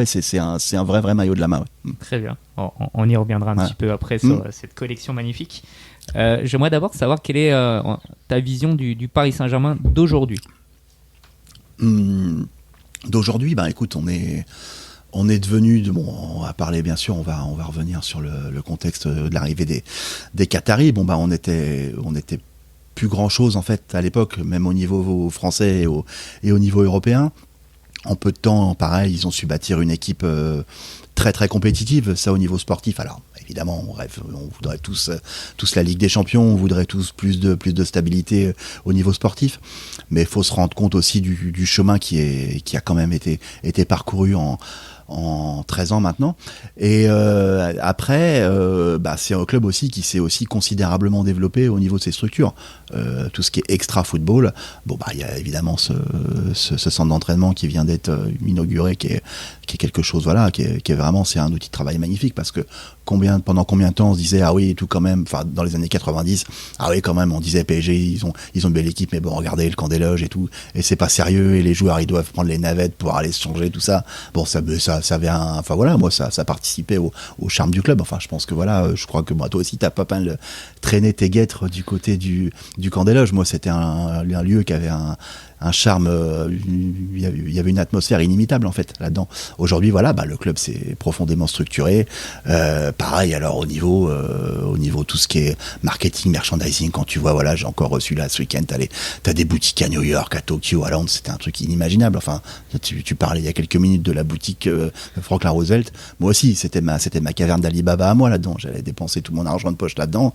[SPEAKER 2] c'est un vrai maillot de la main. Ouais.
[SPEAKER 1] Très bien. On y reviendra un petit peu après sur cette collection magnifique. J'aimerais d'abord savoir quelle est ta vision du Paris Saint-Germain d'aujourd'hui.
[SPEAKER 2] D'aujourd'hui, écoute, on est devenu, on va parler bien sûr, on va revenir sur le contexte de l'arrivée des Qataris. On était plus grand chose en fait à l'époque, même au niveau français et au niveau européen. En peu de temps, pareil, ils ont su bâtir une équipe très très compétitive, ça au niveau sportif. Alors évidemment, on rêve, on voudrait tous la Ligue des Champions, on voudrait tous plus de stabilité au niveau sportif, mais il faut se rendre compte aussi du chemin qui a quand même été parcouru en 13 ans maintenant. Et après, c'est un club aussi qui s'est aussi considérablement développé au niveau de ses structures. Tout ce qui est extra football, il y a évidemment ce centre d'entraînement qui vient d'être inauguré, qui est quelque chose, qui est vraiment, c'est un outil de travail magnifique, parce que pendant combien de temps on se disait tout quand même, dans les années 90, quand même on disait PSG ils ont une belle équipe, mais regardez le camp des loges et tout, et c'est pas sérieux, et les joueurs ils doivent prendre les navettes pour aller se changer, tout ça. Ça avait moi ça participait au charme du club. Je pense que je crois que toi aussi t'as pas mal traîné tes guêtres du côté du camp des loges. Moi c'était un lieu qui avait un charme, il y avait une atmosphère inimitable en fait là-dedans. Aujourd'hui le club s'est profondément structuré, pareil alors au niveau tout ce qui est marketing, merchandising, quand tu vois j'ai encore reçu là ce week-end, t'as des boutiques à New York, à Tokyo, à Londres, c'était un truc inimaginable. Tu parlais il y a quelques minutes de la boutique Franklin Roosevelt, moi aussi c'était ma caverne d'Alibaba à moi là-dedans, j'allais dépenser tout mon argent de poche là-dedans.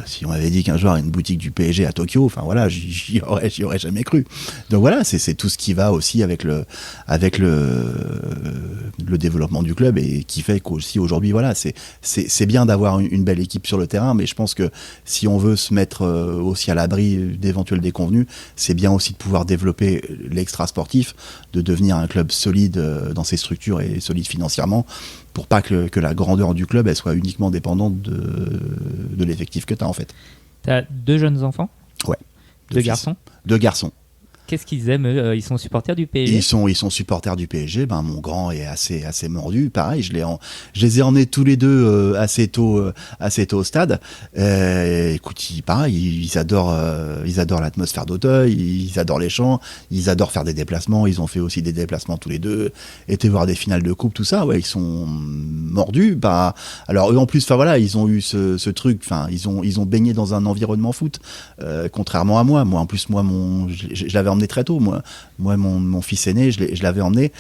[SPEAKER 2] Si on m'avait dit qu'un jour une boutique du PSG à Tokyo, j'y aurais jamais cru. Donc c'est tout ce qui va aussi avec le développement du club, et qui fait qu'aussi aujourd'hui c'est bien d'avoir une belle équipe sur le terrain, mais je pense que si on veut se mettre aussi à l'abri d'éventuelles déconvenues, c'est bien aussi de pouvoir développer l'extra sportif, de devenir un club solide dans ses structures et solide financièrement, pour pas que la grandeur du club elle soit uniquement dépendante de l'effectif que tu as en fait.
[SPEAKER 1] Tu as 2 jeunes enfants ?
[SPEAKER 2] Ouais.
[SPEAKER 1] 2 garçons ?
[SPEAKER 2] 2 garçons.
[SPEAKER 1] Qu'est-ce qu'ils aiment eux ? Ils sont supporters du PSG ?
[SPEAKER 2] Ils sont supporters du PSG. Mon grand est assez mordu. Pareil, je les ai emmenés tous les deux assez tôt au stade. Écoute, ils adorent l'atmosphère d'Auteuil, ils adorent les champs, ils adorent faire des déplacements. Ils ont fait aussi des déplacements tous les deux, été voir des finales de coupe, tout ça. Ouais, ils sont mordus. Alors eux en plus, ils ont eu ce truc. Ils ont baigné dans un environnement foot, contrairement à moi. Moi en plus, je l'avais emmené très tôt. Moi, mon fils aîné, je l'avais emmené.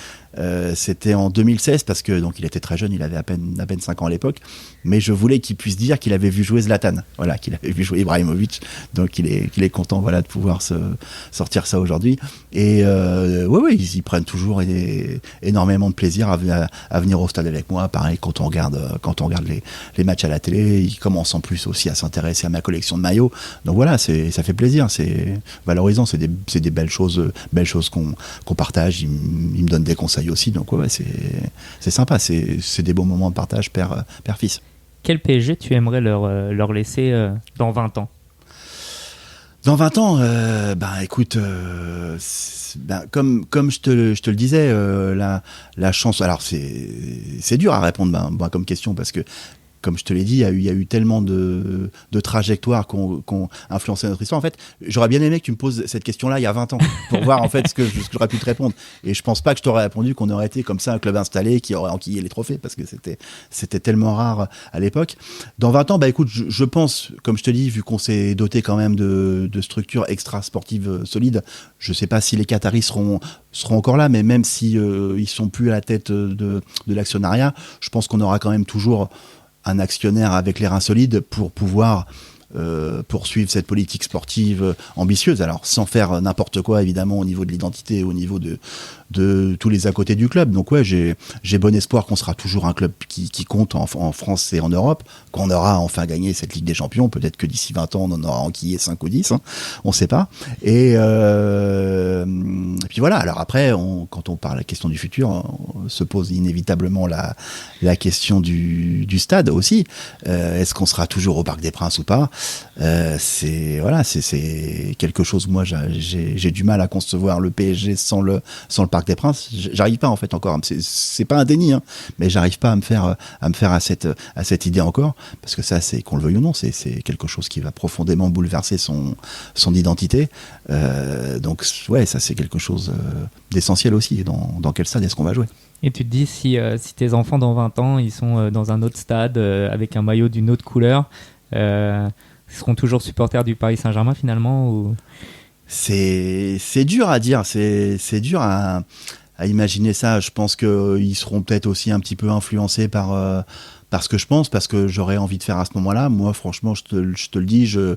[SPEAKER 2] C'était en 2016, parce que donc il était très jeune, il avait à peine 5 ans à l'époque, mais je voulais qu'il puisse dire qu'il avait vu jouer Zlatan, qu'il avait vu jouer Ibrahimovic, donc il est content de pouvoir sortir ça aujourd'hui. Et ils y prennent toujours énormément de plaisir à venir au stade avec moi. Pareil, quand on regarde les matchs à la télé, ils commencent en plus aussi à s'intéresser à ma collection de maillots. Donc ça fait plaisir, c'est valorisant, c'est des belles choses qu'on partage. Ils me donnent des conseils aussi, donc c'est sympa, c'est des bons moments de partage père-fils.
[SPEAKER 1] Quel PSG tu aimerais leur laisser dans 20 ans ?
[SPEAKER 2] Dans 20 ans, écoute, comme je te le disais, la chance, alors c'est dur à répondre comme question, parce que comme je te l'ai dit, il y a eu tellement de trajectoires qui ont influencé notre histoire. En fait, j'aurais bien aimé que tu me poses cette question-là il y a 20 ans, pour voir en fait ce que j'aurais pu te répondre. Et je pense pas que je t'aurais répondu qu'on aurait été comme ça un club installé qui aurait enquillé les trophées, parce que c'était tellement rare à l'époque. Dans 20 ans, écoute, je pense, comme je te dis, vu qu'on s'est doté quand même de structures extra-sportives solides, je sais pas si les Qataris seront encore là, mais même si ils sont plus à la tête de l'actionnariat, je pense qu'on aura quand même toujours un actionnaire avec les reins solides pour pouvoir poursuivre cette politique sportive ambitieuse. Alors sans faire n'importe quoi évidemment au niveau de l'identité, au niveau de tous les à côté du club. Donc ouais, j'ai bon espoir qu'on sera toujours un club qui compte en France et en Europe, qu'on aura enfin gagné cette Ligue des Champions. Peut-être que d'ici 20 ans, on en aura enquillé 5 ou 10, hein, on sait pas. Et puis voilà, alors après, quand on parle de la question du futur, on se pose inévitablement la question du stade aussi. Est-ce qu'on sera toujours au Parc des Princes ou pas? C'est quelque chose, moi j'ai du mal à concevoir le PSG sans le Parc des Princes. J'arrive pas en fait encore, c'est pas un déni, hein, mais j'arrive pas à me faire à cette idée encore, parce que ça, c'est, qu'on le veuille ou non, c'est quelque chose qui va profondément bouleverser son identité. Donc ouais, ça c'est quelque chose d'essentiel aussi. Dans quel stade est-ce qu'on va jouer?
[SPEAKER 1] Et tu te dis, si tes enfants dans 20 ans, ils sont dans un autre stade avec un maillot d'une autre couleur, ils seront toujours supporters du Paris Saint-Germain finalement, ou...
[SPEAKER 2] C'est dur à dire, c'est dur à imaginer ça. Je pense qu'ils seront peut-être aussi un petit peu influencés par ce que je pense, parce que j'aurais envie de faire à ce moment-là. Moi, franchement, je te le dis, je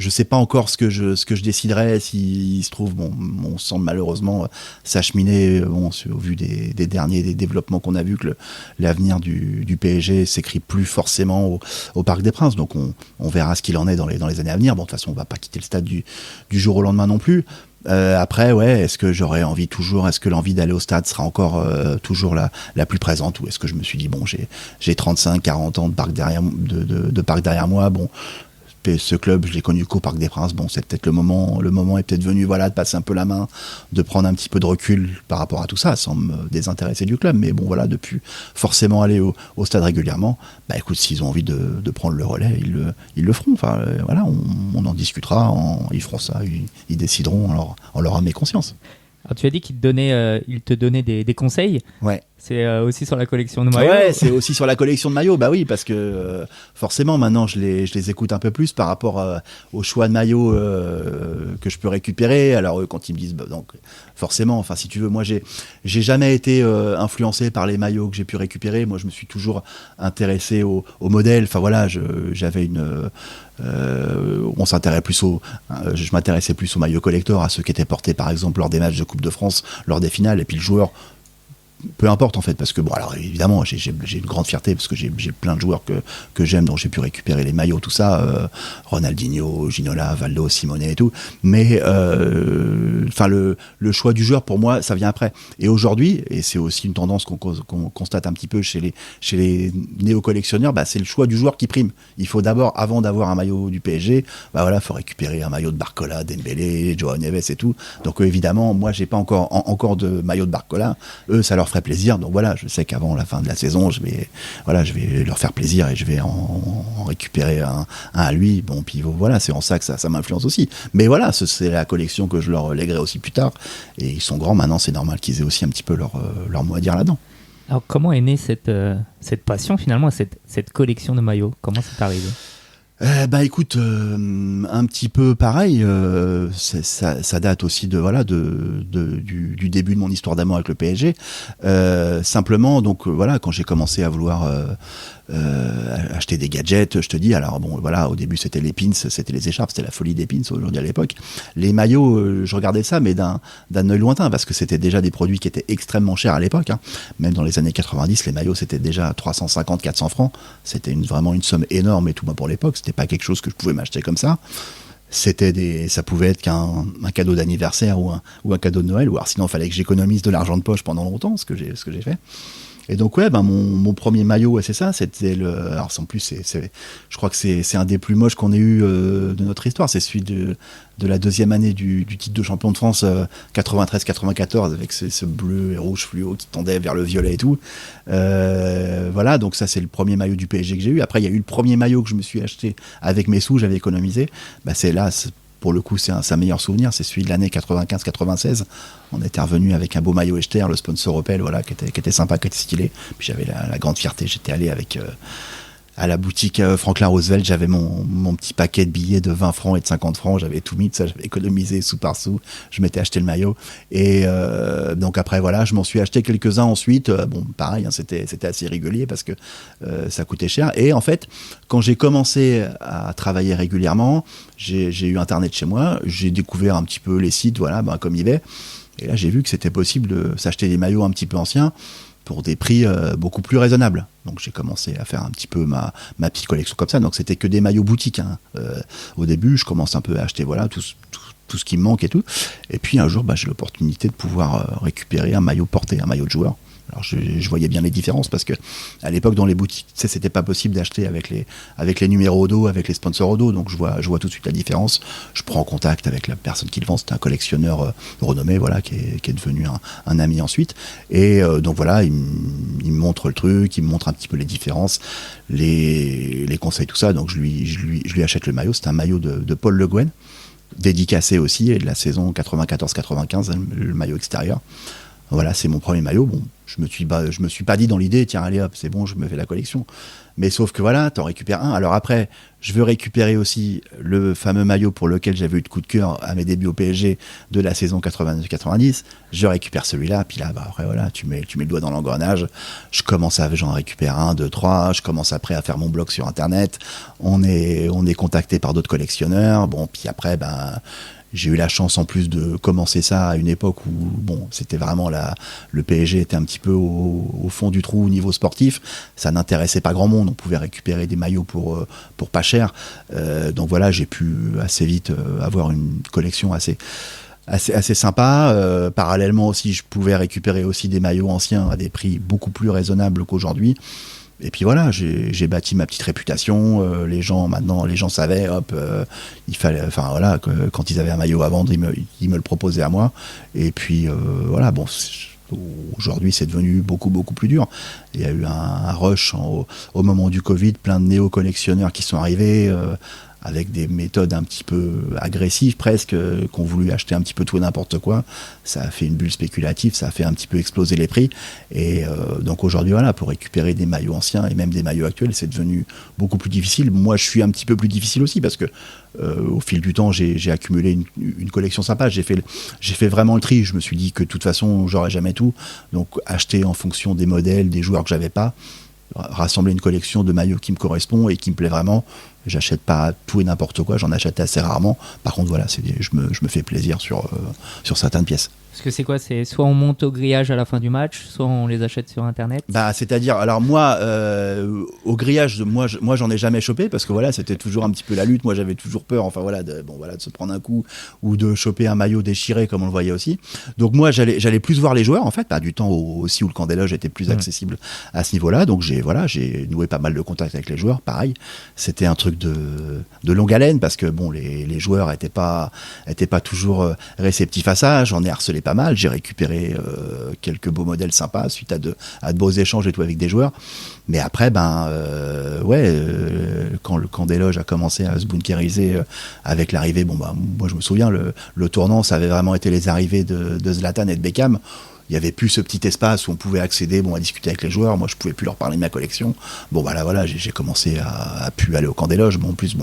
[SPEAKER 2] sais pas encore ce que je déciderais. S'il se trouve, bon, on semble malheureusement s'acheminer, bon, au vu des développements qu'on a vu, que l'avenir du PSG s'écrit plus forcément au Parc des Princes. Donc on verra ce qu'il en est dans les années à venir. Bon, de toute façon, on va pas quitter le stade du jour au lendemain non plus. Après, ouais, est-ce que j'aurais envie toujours, est-ce que l'envie d'aller au stade sera encore toujours la plus présente, ou est-ce que je me suis dit, bon, j'ai 35, 40 ans de parc derrière moi, bon, ce club, je l'ai connu qu'au Parc des Princes, bon, c'est peut-être le moment est peut-être venu, voilà, de passer un peu la main, de prendre un petit peu de recul par rapport à tout ça, sans me désintéresser du club, mais bon, voilà, depuis forcément aller au stade régulièrement, bah écoute, s'ils ont envie de prendre le relais, ils le feront, enfin, voilà, on en discutera, ils feront ça, ils décideront en leur âme et conscience.
[SPEAKER 1] Alors tu as dit qu'il te donnait des conseils.
[SPEAKER 2] Ouais.
[SPEAKER 1] C'est aussi sur la collection de maillots.
[SPEAKER 2] Ouais, c'est aussi sur la collection de maillots. Bah oui, parce que forcément maintenant je les écoute un peu plus par rapport au choix de maillots que je peux récupérer. Alors quand ils me disent, bah, donc forcément, enfin si tu veux, moi j'ai jamais été influencé par les maillots que j'ai pu récupérer. Moi je me suis toujours intéressé au modèle. Enfin voilà, j'avais je m'intéressais plus aux maillots collector, à ceux qui étaient portés par exemple lors des matchs de Coupe de France, lors des finales, et puis le joueur, peu importe en fait, parce que bon, alors évidemment j'ai une grande fierté parce que j'ai plein de joueurs que j'aime, dont j'ai pu récupérer les maillots, tout ça, Ronaldinho, Ginola, Valdo, Simone et tout, mais enfin le choix du joueur pour moi ça vient après. Et aujourd'hui, et c'est aussi une tendance qu'on constate un petit peu chez les néo-collectionneurs, bah, c'est le choix du joueur qui prime. Il faut d'abord, avant d'avoir un maillot du PSG, bah voilà, faut récupérer un maillot de Barcola, Dembélé, Joao Neves et tout. Donc évidemment, moi j'ai pas encore de maillot de Barcola. Eux, ça leur ferait plaisir. Donc voilà, je sais qu'avant la fin de la saison, je vais leur faire plaisir et je vais en récupérer un à lui. Bon, puis voilà, c'est en ça que ça m'influence aussi. Mais voilà, c'est la collection que je leur léguerai aussi plus tard. Et ils sont grands maintenant, c'est normal qu'ils aient aussi un petit peu leur mot à dire là-dedans.
[SPEAKER 1] Alors comment est née cette passion finalement, cette collection de maillots? Comment c'est arrivé?
[SPEAKER 2] Bah écoute, un petit peu pareil, ça date aussi du début de mon histoire d'amour avec le PSG. Simplement, donc voilà, quand j'ai commencé à vouloir acheter des gadgets, je te dis, alors bon voilà, au début c'était les pins, c'était les écharpes, c'était la folie des pins aujourd'hui à l'époque. Les maillots, je regardais ça, mais d'un œil lointain, parce que c'était déjà des produits qui étaient extrêmement chers à l'époque, hein. Même dans les années 90, les maillots c'était déjà 350, 400 francs. C'était vraiment une somme énorme et tout, moi pour l'époque, c'était pas quelque chose que je pouvais m'acheter comme ça. Ça pouvait être qu'un cadeau d'anniversaire ou un cadeau de Noël, ou alors sinon il fallait que j'économise de l'argent de poche pendant longtemps, ce que j'ai fait. Et donc ouais, ben mon premier maillot, ouais, c'est ça, c'était alors en plus je crois que c'est un des plus moches qu'on ait eu de notre histoire, c'est celui de la deuxième année du titre de champion de France 93-94, avec ce bleu et rouge fluo qui tendait vers le violet et tout. Voilà, donc ça c'est le premier maillot du PSG que j'ai eu. Après il y a eu le premier maillot que je me suis acheté avec mes sous, j'avais économisé. Bah pour le coup, c'est un meilleur souvenir, c'est celui de l'année 95-96. On était revenu avec un beau maillot Echter, le sponsor Opel, voilà, qui était sympa, qui était stylé. Puis j'avais la grande fierté, j'étais allé à la boutique Franklin Roosevelt, j'avais mon petit paquet de billets de 20 francs et de 50 francs, j'avais tout mis de ça, j'avais économisé sou par sou, je m'étais acheté le maillot. Et donc après, voilà, je m'en suis acheté quelques-uns ensuite. Bon, pareil, hein, c'était assez régulier parce que ça coûtait cher. Et en fait, quand j'ai commencé à travailler régulièrement, j'ai eu Internet chez moi, j'ai découvert un petit peu les sites, voilà, ben, comme il est. Et là, j'ai vu que c'était possible de s'acheter des maillots un petit peu anciens pour des prix beaucoup plus raisonnables. Donc j'ai commencé à faire un petit peu ma petite collection comme ça. Donc c'était que des maillots boutiques. Hein. Au début, je commence un peu à acheter tout ce qui me manque et tout. Et puis un jour, j'ai l'opportunité de pouvoir récupérer un maillot porté, un maillot de joueur. Alors je voyais bien les différences parce que à l'époque dans les boutiques, c'était pas possible d'acheter avec les numéros au dos, avec les sponsors au dos. Donc je vois tout de suite la différence. Je prends contact avec la personne qui le vend. C'est un collectionneur renommé, voilà, qui est devenu un ami ensuite. Et donc voilà, il me montre le truc, il me montre un petit peu les différences, les conseils, tout ça. Donc je lui achète le maillot. C'est un maillot de Paul Le Guen, dédicacé aussi, et de la saison 94-95, le maillot extérieur. Voilà, c'est mon premier maillot. Bon, je me suis pas dit dans l'idée, tiens, allez hop, c'est bon, je me fais la collection. Mais sauf que voilà, t'en récupères un. Alors après, je veux récupérer aussi le fameux maillot pour lequel j'avais eu de coup de cœur à mes débuts au PSG de la saison 89-90. Je récupère celui-là, puis là, après voilà, tu mets le doigt dans l'engrenage. J'en récupère un, deux, trois. Je commence après à faire mon blog sur Internet. On est contacté par d'autres collectionneurs. Bon, puis après, j'ai eu la chance en plus de commencer ça à une époque où c'était vraiment le PSG était un petit peu au fond du trou au niveau sportif. Ça n'intéressait pas grand monde. On pouvait récupérer des maillots pour pas cher. Donc voilà, j'ai pu assez vite avoir une collection assez sympa. Parallèlement aussi, je pouvais récupérer aussi des maillots anciens à des prix beaucoup plus raisonnables qu'aujourd'hui. Et puis voilà, j'ai bâti ma petite réputation. Les gens savaient, il fallait, enfin voilà, quand ils avaient un maillot à vendre, ils me le proposaient à moi. Et puis voilà, aujourd'hui c'est devenu beaucoup beaucoup plus dur. Il y a eu un rush au moment du Covid, plein de néo-collectionneurs qui sont arrivés. Avec des méthodes un petit peu agressives presque, qui ont voulu acheter un petit peu tout et n'importe quoi. Ça a fait une bulle spéculative, ça a fait un petit peu exploser les prix. Et donc aujourd'hui, voilà, pour récupérer des maillots anciens et même des maillots actuels, c'est devenu beaucoup plus difficile. Moi, je suis un petit peu plus difficile aussi parce que au fil du temps, j'ai accumulé une collection sympa. J'ai fait vraiment le tri. Je me suis dit que de toute façon, j'aurais jamais tout. Donc acheter en fonction des modèles, des joueurs que j'avais pas, rassembler une collection de maillots qui me correspond et qui me plaît vraiment. J'achète pas tout et n'importe quoi, j'en achète assez rarement. Par contre, voilà, je me fais plaisir sur certaines pièces.
[SPEAKER 1] Parce que c'est quoi ? C'est soit on monte au grillage à la fin du match, soit on les achète sur Internet ?
[SPEAKER 2] C'est-à-dire, alors moi, au grillage, moi j'en ai jamais chopé parce que voilà, c'était toujours un petit peu la lutte. Moi, j'avais toujours peur, enfin voilà, de se prendre un coup ou de choper un maillot déchiré comme on le voyait aussi. Donc moi, j'allais plus voir les joueurs en fait, du temps aussi où le camp des loges était plus accessible à ce niveau-là. Donc j'ai noué pas mal de contacts avec les joueurs. Pareil, c'était un truc de longue haleine parce que les joueurs étaient pas toujours réceptifs à ça. J'en ai harcelé pas mal, j'ai récupéré quelques beaux modèles sympas suite à de beaux échanges et tout avec des joueurs. Mais après, quand le camp des loges a commencé à se bunkériser avec l'arrivée, moi je me souviens, le tournant, ça avait vraiment été les arrivées de Zlatan et de Beckham. Il n'y avait plus ce petit espace où on pouvait accéder à discuter avec les joueurs. Moi, je ne pouvais plus leur parler de ma collection. Voilà, j'ai commencé à pu aller au camp des loges. En plus,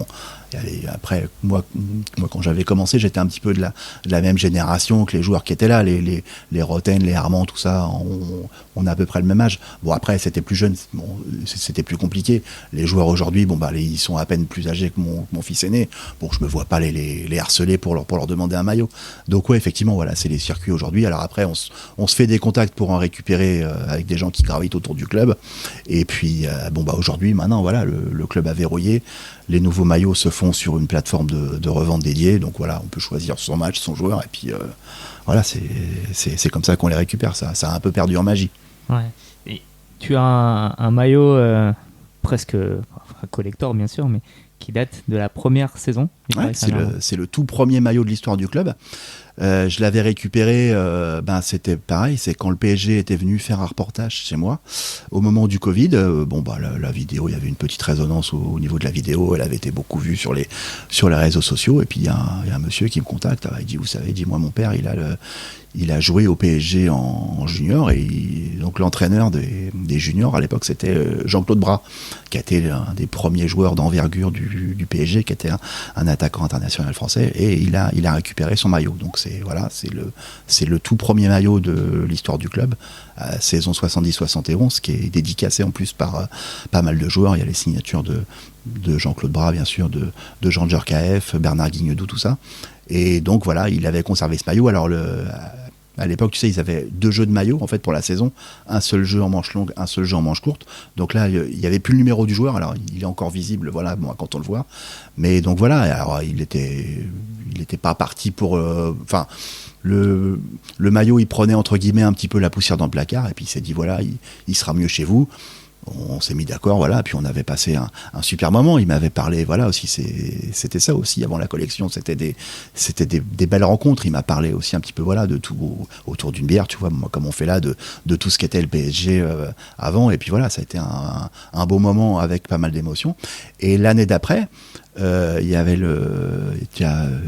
[SPEAKER 2] après, moi, quand j'avais commencé, j'étais un petit peu de la même génération que les joueurs qui étaient là. Les Roten, les Armand, tout ça, on a à peu près le même âge. Après, c'était plus jeune, c'était plus compliqué. Les joueurs aujourd'hui, ils sont à peine plus âgés que mon fils aîné. Je me vois pas les harceler pour leur demander un maillot. Donc ouais, effectivement, voilà, c'est les circuits aujourd'hui. Alors après, on se fait des contacts pour en récupérer avec des gens qui gravitent autour du club. Et puis, aujourd'hui, maintenant, voilà, le club a verrouillé. Les nouveaux maillots se font sur une plateforme de revente dédiée. Donc voilà, on peut choisir son match, son joueur. Et puis voilà, c'est comme ça qu'on les récupère. Ça a un peu perdu en magie.
[SPEAKER 1] Ouais. Et tu as un maillot presque collector, bien sûr, mais qui date de la première saison.
[SPEAKER 2] Ouais, c'est le tout premier maillot de l'histoire du club. Je l'avais récupéré, c'était pareil, c'est quand le PSG était venu faire un reportage chez moi au moment du Covid. La vidéo, il y avait une petite résonance au niveau de la vidéo, elle avait été beaucoup vue sur les réseaux sociaux. Et puis il y a un monsieur qui me contacte, il dit, vous savez, moi mon père il a joué au PSG en junior, et donc l'entraîneur des juniors à l'époque, c'était Jean-Claude Bras, qui a été un des premiers joueurs d'envergure du PSG, qui était un attaquant international français, et il a récupéré son maillot. Donc c'est le tout premier maillot de l'histoire du club, saison 70-71, qui est dédicacé en plus par pas mal de joueurs. Il y a les signatures de Jean-Claude Bras, bien sûr, de Jean Djorkaeff, Bernard Guignedou, tout ça. Et donc voilà, il avait conservé ce maillot. Alors À l'époque, tu sais, ils avaient 2 jeux de maillot en fait pour la saison, un seul jeu en manche longue, un seul jeu en manche courte. Donc là, il y avait plus le numéro du joueur. Alors, il est encore visible, voilà, moi quand on le voit. Mais donc voilà, alors il était pas parti pour, enfin. Le maillot, il prenait entre guillemets un petit peu la poussière dans le placard et puis il s'est dit voilà, il sera mieux chez vous. On s'est mis d'accord, voilà, puis on avait passé un super moment. Il m'avait parlé, voilà, aussi, c'était ça aussi avant la collection, c'était des belles rencontres. Il m'a parlé aussi un petit peu, voilà, de tout autour d'une bière, tu vois, moi, comme on fait là, de tout ce qu'était le PSG avant. Et puis voilà, ça a été un beau moment avec pas mal d'émotions. Et l'année d'après, il y avait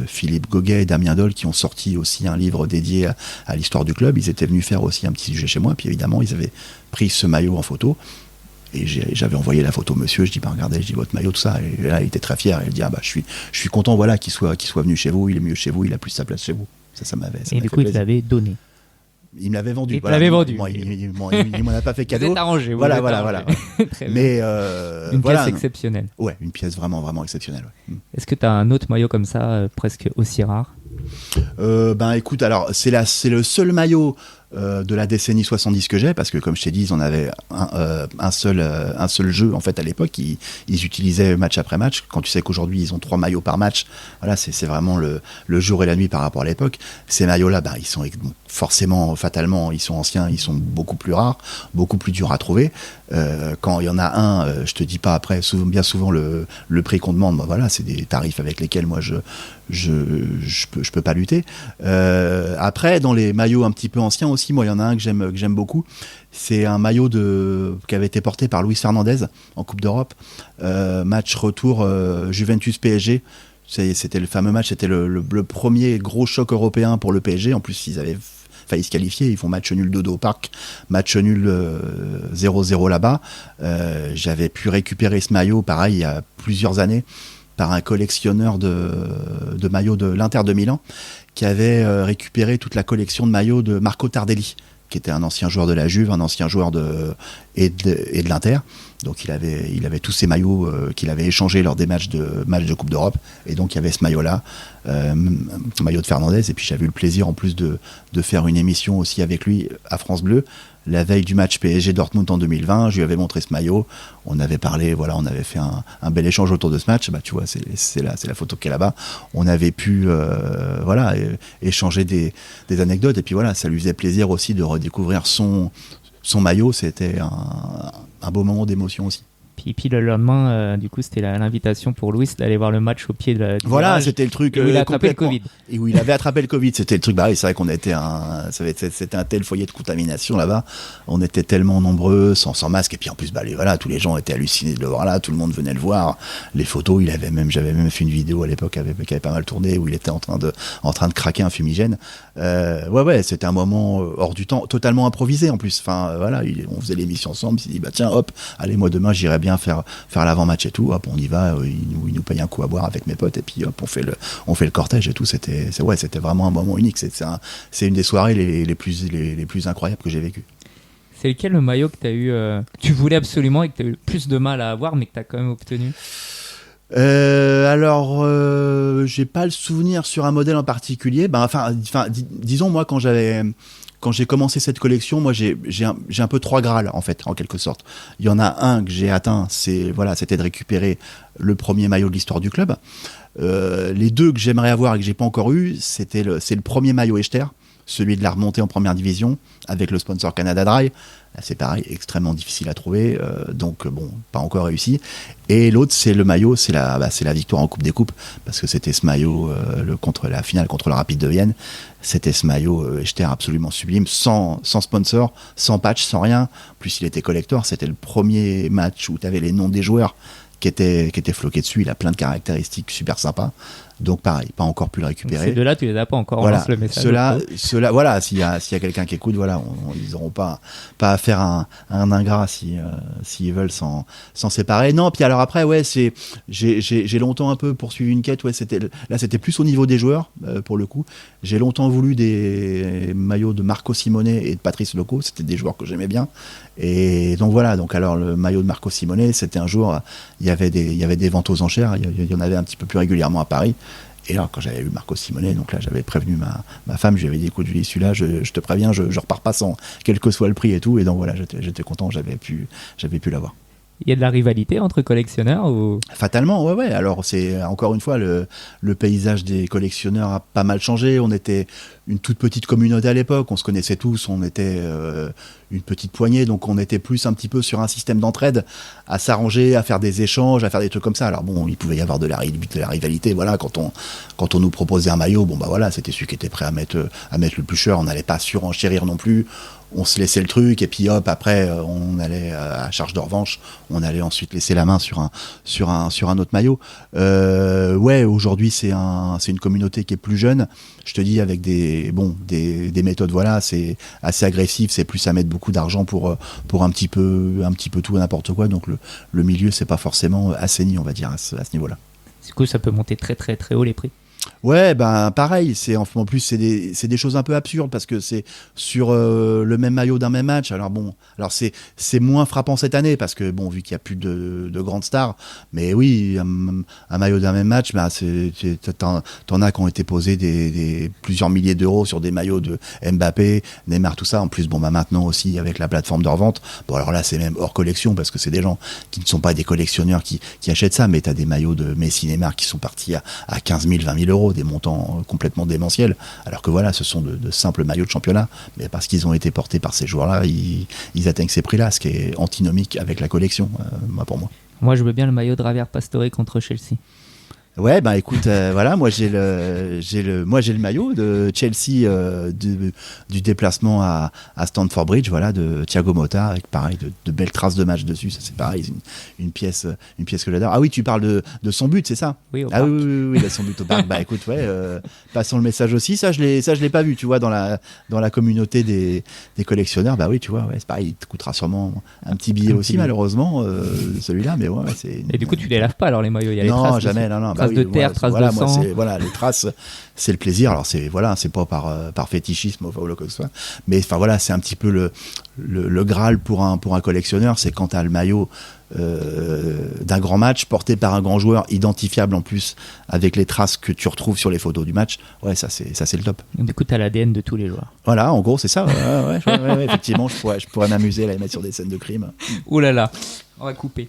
[SPEAKER 2] Philippe Goguet et Damien Dole qui ont sorti aussi un livre dédié à l'histoire du club. Ils étaient venus faire aussi un petit sujet chez moi, puis évidemment, ils avaient pris ce maillot en photo. Et j'avais envoyé la photo au monsieur, je dis bah regardez, je dis votre maillot, tout ça. Et là il était très fier, il dit ah bah je suis content, voilà, qu'il soit venu chez vous, il est mieux chez vous, il a plus sa place chez vous. Ça m'avait.
[SPEAKER 1] Et du coup il l'avait donné.
[SPEAKER 2] Il me l'avait vendu.
[SPEAKER 1] Il l'avait vendu.
[SPEAKER 2] Bon, il m'en a pas fait cadeau.
[SPEAKER 1] Vous êtes arrangé.
[SPEAKER 2] Voilà.
[SPEAKER 1] Très bien.
[SPEAKER 2] Mais
[SPEAKER 1] une pièce exceptionnelle.
[SPEAKER 2] Ouais, une pièce vraiment vraiment exceptionnelle. Ouais.
[SPEAKER 1] Est-ce que tu as un autre maillot comme ça, presque aussi rare?
[SPEAKER 2] Ben écoute, alors c'est le seul maillot de la décennie 70 que j'ai, parce que comme je t'ai dit, ils en avaient un seul jeu en fait à l'époque. Ils utilisaient match après match. Quand tu sais qu'aujourd'hui ils ont 3 maillots par match, voilà, c'est vraiment le jour et la nuit par rapport à l'époque. Ces maillots-là, ben, ils sont forcément, fatalement, ils sont anciens, ils sont beaucoup plus rares, beaucoup plus durs à trouver. Quand il y en a un, je te dis pas après, bien souvent le prix qu'on demande, ben voilà, c'est des tarifs avec lesquels moi je peux pas lutter. Après, dans les maillots un petit peu anciens aussi, moi il y en a un que j'aime beaucoup. C'est un maillot qui avait été porté par Luis Fernandez en Coupe d'Europe, match retour Juventus PSG. C'était le fameux match, c'était le premier gros choc européen pour le PSG. En plus, ils avaient failli se qualifier, ils font match nul dodo au parc, match nul 0-0 là-bas. J'avais pu récupérer ce maillot, pareil, il y a plusieurs années, par un collectionneur de maillots de l'Inter de Milan, qui avait récupéré toute la collection de maillots de Marco Tardelli, qui était un ancien joueur de la Juve, un ancien joueur de l'Inter. Donc il avait tous ces maillots qu'il avait échangés lors des matchs de Coupe d'Europe. Et donc il y avait ce maillot-là, ce maillot de Fernandez. Et puis j'avais eu le plaisir en plus de faire une émission aussi avec lui à France Bleu, la veille du match PSG Dortmund en 2020. Je lui avais montré ce maillot. On avait parlé, voilà, on avait fait un bel échange autour de ce match. Bah tu vois, c'est la photo qui est là-bas. On avait pu voilà, échanger des anecdotes. Et puis voilà, ça lui faisait plaisir aussi de redécouvrir son maillot. C'était un beau moment d'émotion aussi.
[SPEAKER 1] Puis le lendemain, du coup, c'était l'invitation pour Louis d'aller voir le match au pied de
[SPEAKER 2] voilà,
[SPEAKER 1] village,
[SPEAKER 2] c'était le truc
[SPEAKER 1] où il a attrapé le Covid.
[SPEAKER 2] Et où il avait attrapé le Covid. C'était le truc, bah oui, c'est vrai qu'on était c'était un tel foyer de contamination là-bas. On était tellement nombreux, sans masque. Et puis en plus, bah, voilà, tous les gens étaient hallucinés de le voir là. Tout le monde venait le voir. Les photos, j'avais même fait une vidéo à l'époque qui avait pas mal tourné, où il était en train de craquer un fumigène. Ouais, c'était un moment hors du temps, totalement improvisé en plus. Enfin, voilà, on faisait l'émission ensemble. Il s'est dit, bah tiens, hop, allez, moi demain, j'irai bien faire l'avant-match et tout. Hop, on y va. Il nous paye un coup à boire avec mes potes et puis hop, on fait le cortège et tout. C'était vraiment un moment unique. C'est une des soirées les plus incroyables que j'ai vécues.
[SPEAKER 1] C'est lequel le maillot que tu as eu, que tu voulais absolument et que tu as eu le plus de mal à avoir, mais que tu as quand même obtenu?
[SPEAKER 2] Alors, j'ai pas le souvenir sur un modèle en particulier. Disons, moi, quand j'ai commencé cette collection, moi j'ai un peu 3 Graals en fait, en quelque sorte. Il y en a un que j'ai atteint, c'était de récupérer le premier maillot de l'histoire du club. Les 2 que j'aimerais avoir et que j'ai pas encore eu, c'est le premier maillot Echter, celui de la remontée en première division avec le sponsor Canada Dry. Là, c'est pareil, extrêmement difficile à trouver, donc bon, pas encore réussi. Et l'autre, c'est le maillot, c'est la victoire en Coupe des Coupes, parce que c'était ce maillot contre la finale contre le Rapide de Vienne. C'était ce maillot Echter absolument sublime, sans sponsor, sans patch, sans rien. En plus, il était collector. C'était le premier match où tu avais les noms des joueurs qui étaient floqués dessus. Il a plein de caractéristiques super sympas. Donc pareil, pas encore pu le récupérer.
[SPEAKER 1] Donc ces 2-là, tu les as pas encore.
[SPEAKER 2] Voilà,
[SPEAKER 1] on lance le message.
[SPEAKER 2] Ceux-là, voilà, s'il y a quelqu'un qui écoute, voilà, ils n'auront pas à faire un ingrat s'ils veulent s'en séparer. Non, puis alors après, ouais, j'ai longtemps un peu poursuivi une quête. Ouais, c'était plus au niveau des joueurs pour le coup. J'ai longtemps voulu des maillots de Marco Simone et de Patrice Loco. C'était des joueurs que j'aimais bien. Et donc voilà. Donc alors le maillot de Marco Simone, c'était un jour, il y avait des ventes aux enchères. Il y en avait un petit peu plus régulièrement à Paris. Et là, quand j'avais vu Marco Simone, donc là, j'avais prévenu ma femme, je lui avais dit, écoute, Julie, celui-là, je te préviens, je repars pas sans, quel que soit le prix et tout. Et donc voilà, j'étais content, j'avais pu l'avoir.
[SPEAKER 1] Il y a de la rivalité entre collectionneurs ou...
[SPEAKER 2] Fatalement, ouais. Alors, c'est encore une fois, le paysage des collectionneurs a pas mal changé. On était une toute petite communauté à l'époque, on se connaissait tous, on était une petite poignée, donc on était plus un petit peu sur un système d'entraide, à s'arranger, à faire des échanges, à faire des trucs comme ça. Alors bon, il pouvait y avoir de la rivalité, voilà, quand on nous proposait un maillot, bon bah voilà, c'était celui qui était prêt à mettre le plus cher, on n'allait pas surenchérir non plus. On se laissait le truc et puis hop, après on allait à charge de revanche, on allait ensuite laisser la main sur un autre maillot. Ouais, aujourd'hui c'est une communauté qui est plus jeune. Je te dis, avec des méthodes, voilà, c'est assez agressif, c'est plus à mettre beaucoup d'argent pour un petit peu tout et n'importe quoi. Donc le milieu c'est pas forcément assaini, on va dire, à ce niveau-là.
[SPEAKER 1] Du coup, ça peut monter très très très haut les prix.
[SPEAKER 2] Ouais, ben pareil, en plus c'est des choses un peu absurdes parce que c'est sur le même maillot d'un même match. Alors c'est moins frappant cette année parce que bon, vu qu'il y a plus de grandes stars, mais oui, un maillot d'un même match, bah t'en as qui ont été posés des plusieurs milliers d'euros sur des maillots de Mbappé, Neymar, tout ça. En plus, bon bah maintenant aussi avec la plateforme de revente. Bon alors là c'est même hors collection parce que c'est des gens qui ne sont pas des collectionneurs qui achètent ça, mais t'as des maillots de Messi, Neymar qui sont partis à 15 000, 20 000 euros, des montants complètement démentiels, alors que voilà, ce sont de simples maillots de championnat, mais parce qu'ils ont été portés par ces joueurs-là, ils atteignent ces prix-là, ce qui est antinomique avec la collection, pour moi.
[SPEAKER 1] Moi, je veux bien le maillot de Javier Pastore contre Chelsea.
[SPEAKER 2] Ouais, bah écoute, voilà, moi j'ai le maillot de Chelsea du déplacement à Stamford Bridge, voilà, de Thiago Motta, avec pareil de belles traces de match dessus. Ça c'est pareil, une pièce que j'adore. Ah oui, tu parles de son but, c'est ça?
[SPEAKER 1] Oui,
[SPEAKER 2] ah parc. Oui, son but au parc. Bah écoute, ouais, passons le message aussi. Ça je l'ai pas vu, tu vois, dans la communauté des collectionneurs. Bah oui, tu vois, ouais, c'est pareil, il te coûtera sûrement un petit billet aussi, malheureusement, celui-là, mais ouais, c'est.
[SPEAKER 1] Et du coup, tu les laves pas alors les maillots? Il y a les traces.
[SPEAKER 2] Non, jamais, non.
[SPEAKER 1] Traces de terre, traces de sang.
[SPEAKER 2] Voilà, les traces, c'est le plaisir. Alors c'est pas par fétichisme ou quoi que ce soit, mais enfin voilà, c'est un petit peu le Graal pour un collectionneur, c'est quand t'as le maillot d'un grand match porté par un grand joueur, identifiable en plus avec les traces que tu retrouves sur les photos du match. Ouais, ça c'est le top.
[SPEAKER 1] Du coup, t'as l'ADN de tous les joueurs.
[SPEAKER 2] Voilà, en gros, c'est ça. Ouais, effectivement, je pourrais m'amuser à les mettre sur des scènes de crime.
[SPEAKER 1] Ouh là là, on va couper.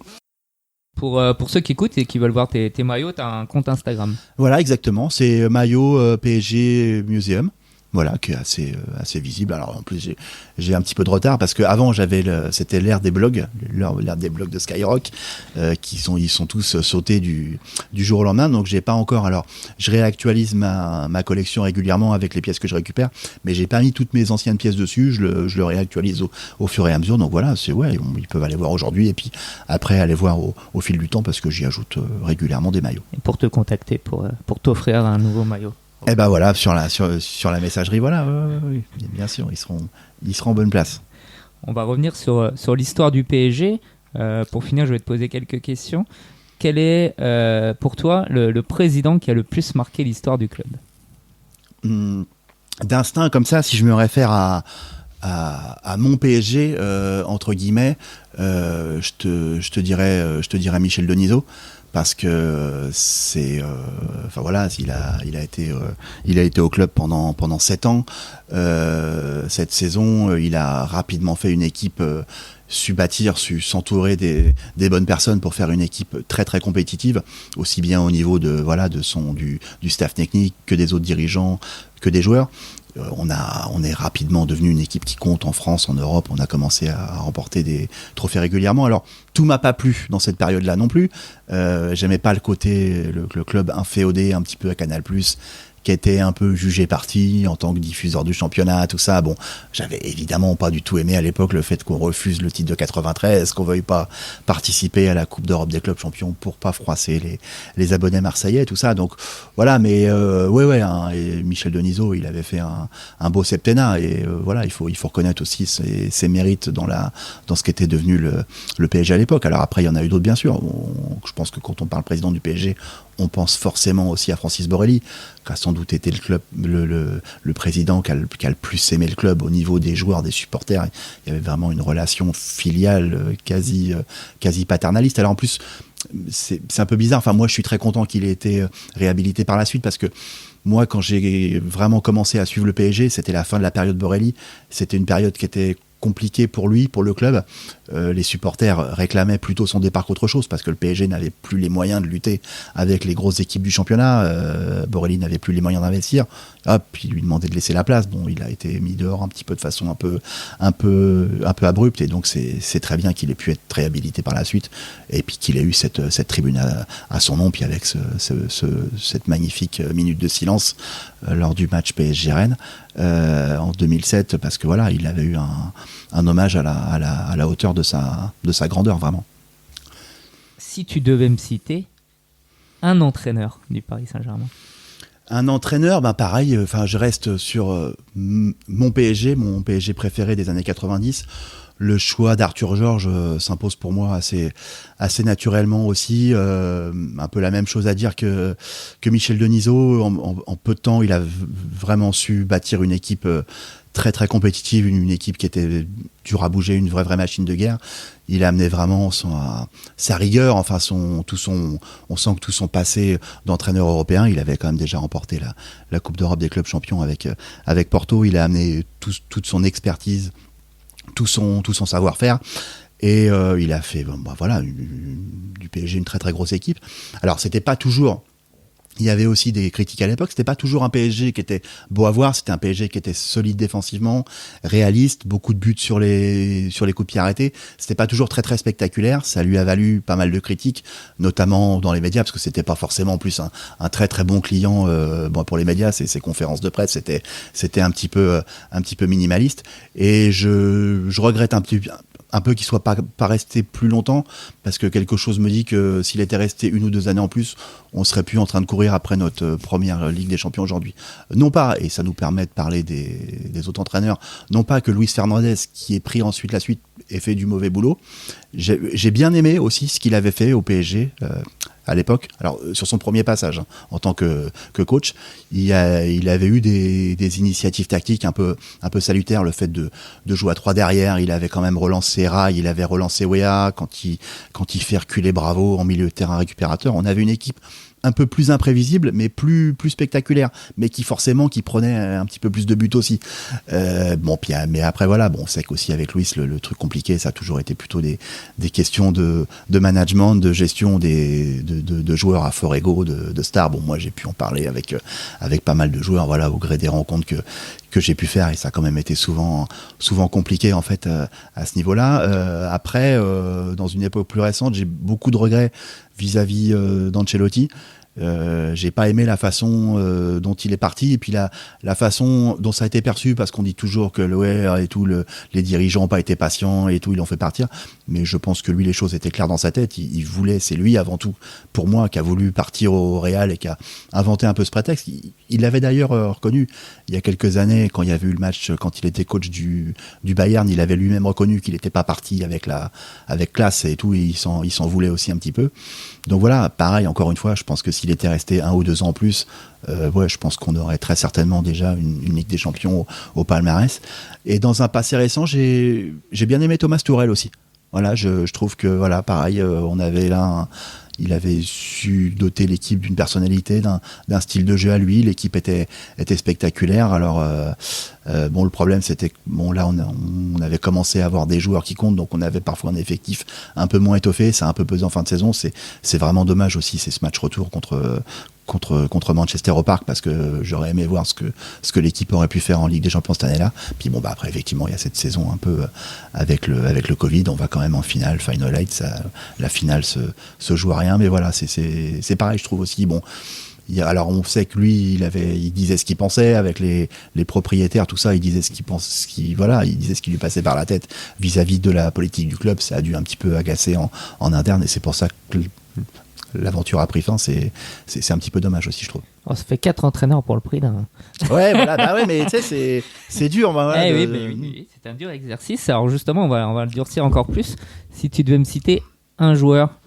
[SPEAKER 1] Pour ceux qui écoutent et qui veulent voir tes maillots, tu as un compte Instagram.
[SPEAKER 2] Voilà, exactement. C'est maillot PSG Museum. Voilà, qui est assez visible. Alors en plus, j'ai un petit peu de retard parce que avant c'était l'ère des blogs de Skyrock, ils sont tous sautés du jour au lendemain. Donc j'ai pas encore. Alors je réactualise ma collection régulièrement avec les pièces que je récupère, mais j'ai pas mis toutes mes anciennes pièces dessus. Je le réactualise au fur et à mesure. Donc voilà, ils peuvent aller voir aujourd'hui et puis après aller voir au fil du temps parce que j'y ajoute régulièrement des maillots.
[SPEAKER 1] Et pour te contacter, pour t'offrir un nouveau maillot.
[SPEAKER 2] Eh ben voilà, sur la messagerie, voilà, oui, bien sûr, ils seront en bonne place.
[SPEAKER 1] On va revenir sur l'histoire du PSG. Pour finir, je vais te poser quelques questions. Quel est, pour toi, le président qui a le plus marqué l'histoire du club?
[SPEAKER 2] D'instinct, comme ça, si je me réfère à mon PSG, entre guillemets, je te dirais Michel Denisot. Parce que enfin voilà, il a été au club pendant 7 ans. Cette saison, il a rapidement fait une équipe, su s'entourer des bonnes personnes pour faire une équipe très très compétitive, aussi bien au niveau du staff technique que des autres dirigeants, que des joueurs. On est rapidement devenu une équipe qui compte en France, en Europe. On a commencé à remporter des trophées régulièrement. Alors, tout m'a pas plu dans cette période-là non plus. J'aimais pas le côté, le club inféodé un petit peu à Canal+, qui était un peu jugé parti en tant que diffuseur du championnat, tout ça. Bon, j'avais évidemment pas du tout aimé à l'époque le fait qu'on refuse le titre de 93, qu'on veuille pas participer à la Coupe d'Europe des clubs champions pour pas froisser les abonnés marseillais, tout ça. Donc voilà, mais et Michel Denisot, il avait fait un beau septennat et voilà, il faut reconnaître aussi ses mérites dans ce qu'était devenu le PSG à l'époque. Alors après, il y en a eu d'autres bien sûr. Je pense que quand on parle président du PSG, on pense forcément aussi à Francis Borelli, qui a sans doute été le président qui a le plus aimé le club au niveau des joueurs, des supporters. Il y avait vraiment une relation filiale quasi paternaliste. Alors en plus, c'est un peu bizarre. Enfin, moi, je suis très content qu'il ait été réhabilité par la suite parce que moi, quand j'ai vraiment commencé à suivre le PSG, c'était la fin de la période Borelli. C'était une période qui était compliquée pour lui, pour le club. Les supporters réclamaient plutôt son départ qu'autre chose parce que le PSG n'avait plus les moyens de lutter avec les grosses équipes du championnat. Borelli n'avait plus les moyens d'investir. Puis il lui demandait de laisser la place. Bon, il a été mis dehors un petit peu de façon un peu abrupte et donc c'est très bien qu'il ait pu être réhabilité par la suite et puis qu'il ait eu cette tribune à son nom, puis avec cette magnifique minute de silence lors du match PSG-Rennes en 2007 parce que voilà, il avait eu un hommage à la hauteur de sa grandeur, vraiment.
[SPEAKER 1] Si tu devais me citer un entraîneur du Paris Saint-Germain.
[SPEAKER 2] Un entraîneur, pareil, je reste sur mon PSG préféré des années 90. Le choix d'Arthur Georges s'impose pour moi assez naturellement aussi. Un peu la même chose à dire que Michel Denisot. En peu de temps, il a vraiment su bâtir une équipe très très compétitive, une équipe qui était dure à bouger, une vraie machine de guerre. Il a amené vraiment sa rigueur, on sent que tout son passé d'entraîneur européen, il avait quand même déjà remporté la Coupe d'Europe des clubs champions avec Porto. Il a amené toute son expertise, tout son savoir-faire. Et il a fait du PSG une très très grosse équipe. Alors c'était pas toujours... Il y avait aussi des critiques à l'époque, c'était pas toujours un PSG qui était beau à voir, c'était un PSG qui était solide défensivement, réaliste, beaucoup de buts sur les coups de pied arrêtés, c'était pas toujours très très spectaculaire, ça lui a valu pas mal de critiques, notamment dans les médias, parce que c'était pas forcément en plus un très très bon client pour les médias, ses conférences de presse, c'était un petit peu minimaliste, et je regrette un peu qu'il soit pas resté plus longtemps, parce que quelque chose me dit que s'il était resté 1 ou 2 années en plus, on serait plus en train de courir après notre première Ligue des Champions aujourd'hui. Non pas, et ça nous permet de parler des autres entraîneurs, non pas que Luis Fernandez, qui est pris ensuite la suite, ait fait du mauvais boulot. J'ai bien aimé aussi ce qu'il avait fait au PSG à l'époque. Alors sur son premier passage en tant que coach, il avait eu des initiatives tactiques un peu salutaires, le fait de jouer à 3 derrière. Il avait quand même relancé Rai, il avait relancé Wea quand il fait reculer Bravo en milieu de terrain récupérateur. On avait une équipe un peu plus imprévisible, mais plus spectaculaire, mais qui prenait un petit peu plus de buts aussi. Mais après voilà, on sait qu'aussi avec Luis, le truc compliqué, ça a toujours été plutôt des questions de management, de gestion de joueurs à fort ego, de stars. Moi j'ai pu en parler avec pas mal de joueurs, voilà, au gré des rencontres que j'ai pu faire, et ça a quand même été souvent compliqué en fait à ce niveau-là. Après, dans une époque plus récente, j'ai beaucoup de regrets vis-à-vis d'Ancelotti. J'ai pas aimé la façon dont il est parti, et puis la façon dont ça a été perçu, parce qu'on dit toujours que l'OR et tout, les dirigeants n'ont pas été patients et tout, ils l'ont fait partir, mais je pense que lui, les choses étaient claires dans sa tête. Il voulait, c'est lui avant tout, pour moi, qui a voulu partir au Real et qui a inventé un peu ce prétexte. Il l'avait d'ailleurs reconnu il y a quelques années, quand il y avait eu le match, quand il était coach du Bayern, il avait lui-même reconnu qu'il n'était pas parti avec classe et tout, et il s'en voulait aussi un petit peu. Donc voilà, pareil, encore une fois, je pense que s'il était resté 1 ou 2 ans en plus, je pense qu'on aurait très certainement déjà une Ligue des Champions au palmarès. Et dans un passé récent, j'ai bien aimé Thomas Tuchel aussi. Voilà, je trouve que voilà, pareil, on avait là il avait su doter l'équipe d'une personnalité, d'un style de jeu à lui. L'équipe était spectaculaire. Alors le problème c'était que là on avait commencé à avoir des joueurs qui comptent, donc on avait parfois un effectif un peu moins étoffé. Ça a un peu pesé en fin de saison. C'est vraiment dommage aussi, c'est ce match retour contre Manchester au Parc, parce que j'aurais aimé voir ce que l'équipe aurait pu faire en Ligue des Champions cette année-là. Puis après effectivement il y a cette saison un peu avec le Covid, on va quand même en finale, Final Eight, la finale se joue à rien, mais voilà, c'est pareil, je trouve aussi. Alors on sait que lui il disait ce qu'il pensait avec les propriétaires, tout ça, il disait ce qu'il pense, il disait ce qui lui passait par la tête vis-à-vis de la politique du club. Ça a dû un petit peu agacer en interne, et c'est pour ça que l'aventure a pris fin. C'est un petit peu dommage aussi, je trouve.
[SPEAKER 1] Ça fait 4 entraîneurs pour le prix d'un.
[SPEAKER 2] Ouais, voilà, mais tu sais, c'est dur.
[SPEAKER 1] Oui, c'est un dur exercice. Alors justement, on va le durcir encore plus. Si tu devais me citer un joueur.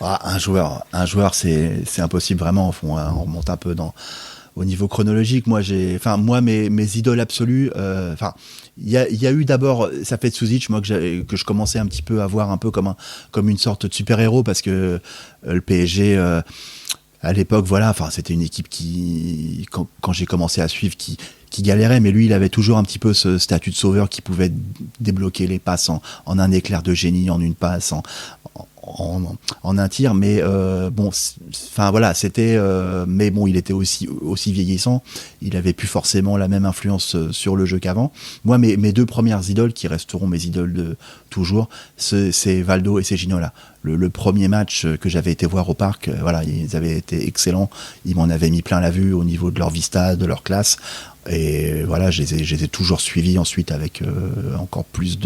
[SPEAKER 2] Un joueur, c'est impossible vraiment. On remonte un peu au niveau chronologique, moi mes idoles absolues, il y a eu d'abord Safet Suzic, moi que je commençais un petit peu à voir un peu comme une sorte de super-héros, parce que le PSG à l'époque, voilà, enfin c'était une équipe qui, quand j'ai commencé à suivre, qui galérait, mais lui il avait toujours un petit peu ce statut de sauveur qui pouvait débloquer les passes en un éclair de génie, en une passe, en un tir, mais bon, enfin voilà, c'était, mais bon, il était aussi vieillissant, il avait plus forcément la même influence sur le jeu qu'avant. Moi, mes deux premières idoles qui resteront mes idoles de toujours, c'est Valdo et c'est Ginola. Le premier match que j'avais été voir au parc, voilà, ils avaient été excellents, ils m'en avaient mis plein la vue au niveau de leur vista, de leur classe. Et voilà, je les ai toujours suivis ensuite avec encore plus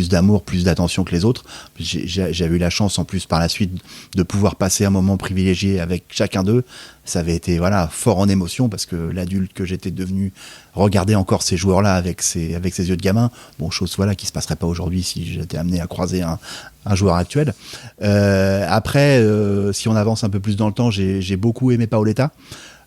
[SPEAKER 2] d'amour, plus d'attention que les autres. J'avais eu la chance en plus par la suite de pouvoir passer un moment privilégié avec chacun d'eux. Ça avait été voilà fort en émotion, parce que l'adulte que j'étais devenu regardait encore ces joueurs-là avec ses yeux de gamin. Bon, chose voilà qui se passerait pas aujourd'hui si j'étais amené à croiser un joueur actuel. Après, si on avance un peu plus dans le temps, j'ai beaucoup aimé Paoletta.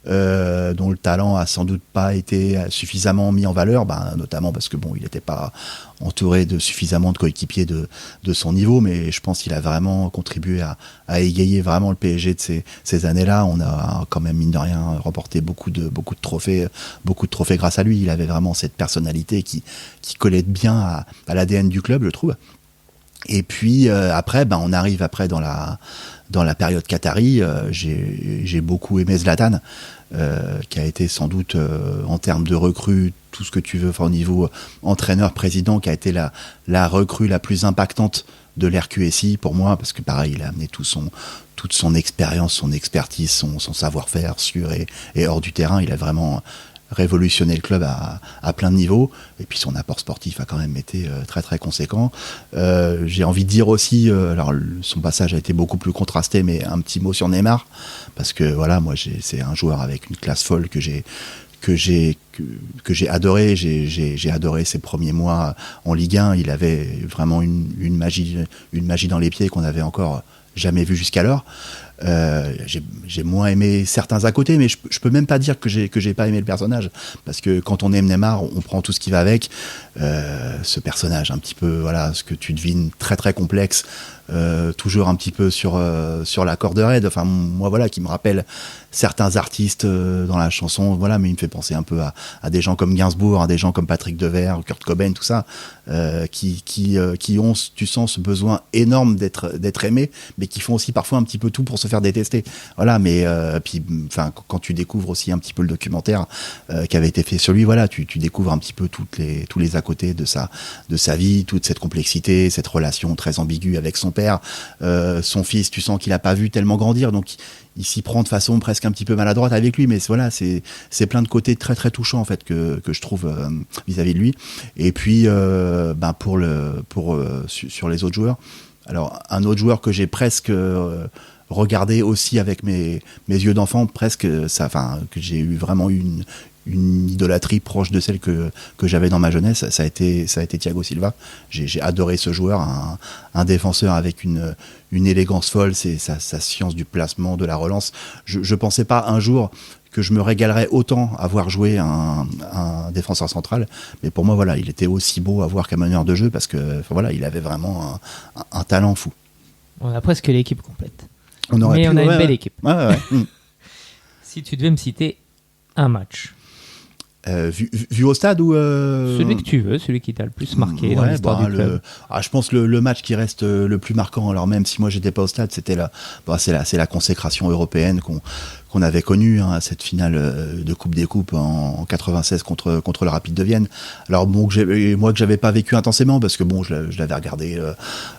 [SPEAKER 2] Dont le talent a sans doute pas été suffisamment mis en valeur, notamment parce que bon, il n'était pas entouré de suffisamment de coéquipiers de son niveau, mais je pense qu'il a vraiment contribué à égayer vraiment le PSG de ces années-là. On a quand même mine de rien remporté beaucoup de trophées grâce à lui. Il avait vraiment cette personnalité qui collait bien à l'ADN du club, je trouve. Et puis après, on arrive après dans la période qatari. J'ai beaucoup aimé Zlatan, qui a été sans doute en termes de recrue, tout ce que tu veux, enfin au niveau entraîneur-président, qui a été la recrue la plus impactante de l'RQSI pour moi, parce que pareil, il a amené toute son expérience, son expertise, son savoir-faire sur et hors du terrain. Il a vraiment révolutionner le club à plein de niveaux, et puis son apport sportif a quand même été très très conséquent. J'ai envie de dire aussi, alors son passage a été beaucoup plus contrasté, mais un petit mot sur Neymar, parce que voilà, moi c'est un joueur avec une classe folle que j'ai adoré. J'ai adoré ses premiers mois en Ligue 1. Il avait vraiment une magie dans les pieds qu'on n'avait encore jamais vu jusqu'alors. J'ai moins aimé certains à côté, mais je peux même pas dire que j'ai pas aimé le personnage, parce que quand on aime Neymar, on prend tout ce qui va avec. Ce personnage un petit peu, voilà, ce que tu devines, très très complexe, toujours un petit peu sur la corde raide. Enfin moi voilà, qui me rappelle certains artistes dans la chanson, voilà, mais il me fait penser un peu à des gens comme Gainsbourg, à des gens comme Patrick Devers, Kurt Cobain, tout ça, qui ont, tu sens, ce besoin énorme d'être aimés, mais qui font aussi parfois un petit peu tout pour se faire détester. Voilà, mais puis enfin quand tu découvres aussi un petit peu le documentaire qui avait été fait sur lui, voilà, tu découvres un petit peu tous les à côté de sa vie, toute cette complexité, cette relation très ambiguë avec son père, son fils, tu sens qu'il a pas vu tellement grandir, donc il s'y prend de façon presque un petit peu maladroite avec lui, mais voilà, c'est plein de côtés très très touchants en fait que je trouve vis-à-vis de lui. Et puis sur les autres joueurs, alors un autre joueur que j'ai presque regardé aussi avec mes yeux d'enfant, presque ça, enfin que j'ai eu vraiment une idolâtrie proche de celle que j'avais dans ma jeunesse, ça a été Thiago Silva. J'ai adoré ce joueur, un défenseur avec une élégance folle, c'est sa science du placement, de la relance. Je pensais pas un jour que je me régalerais autant à voir jouer un défenseur central, mais pour moi voilà, il était aussi beau à voir qu'un meneur de jeu, parce que enfin, voilà, il avait vraiment un talent fou.
[SPEAKER 1] On a presque l'équipe complète.
[SPEAKER 2] On a une
[SPEAKER 1] belle équipe.
[SPEAKER 2] Ouais.
[SPEAKER 1] Si tu devais me citer un match.
[SPEAKER 2] Vu au stade ou
[SPEAKER 1] celui que tu veux, celui qui t'a le plus marqué dans l'histoire du club.
[SPEAKER 2] Je pense le match qui reste le plus marquant, alors même si moi j'étais pas au stade, c'était c'est la consécration européenne qu'on avait connue, hein, cette finale de Coupe des Coupes en 96 contre le Rapide de Vienne. Alors bon, que j'avais pas vécu intensément, parce que bon, je l'avais regardé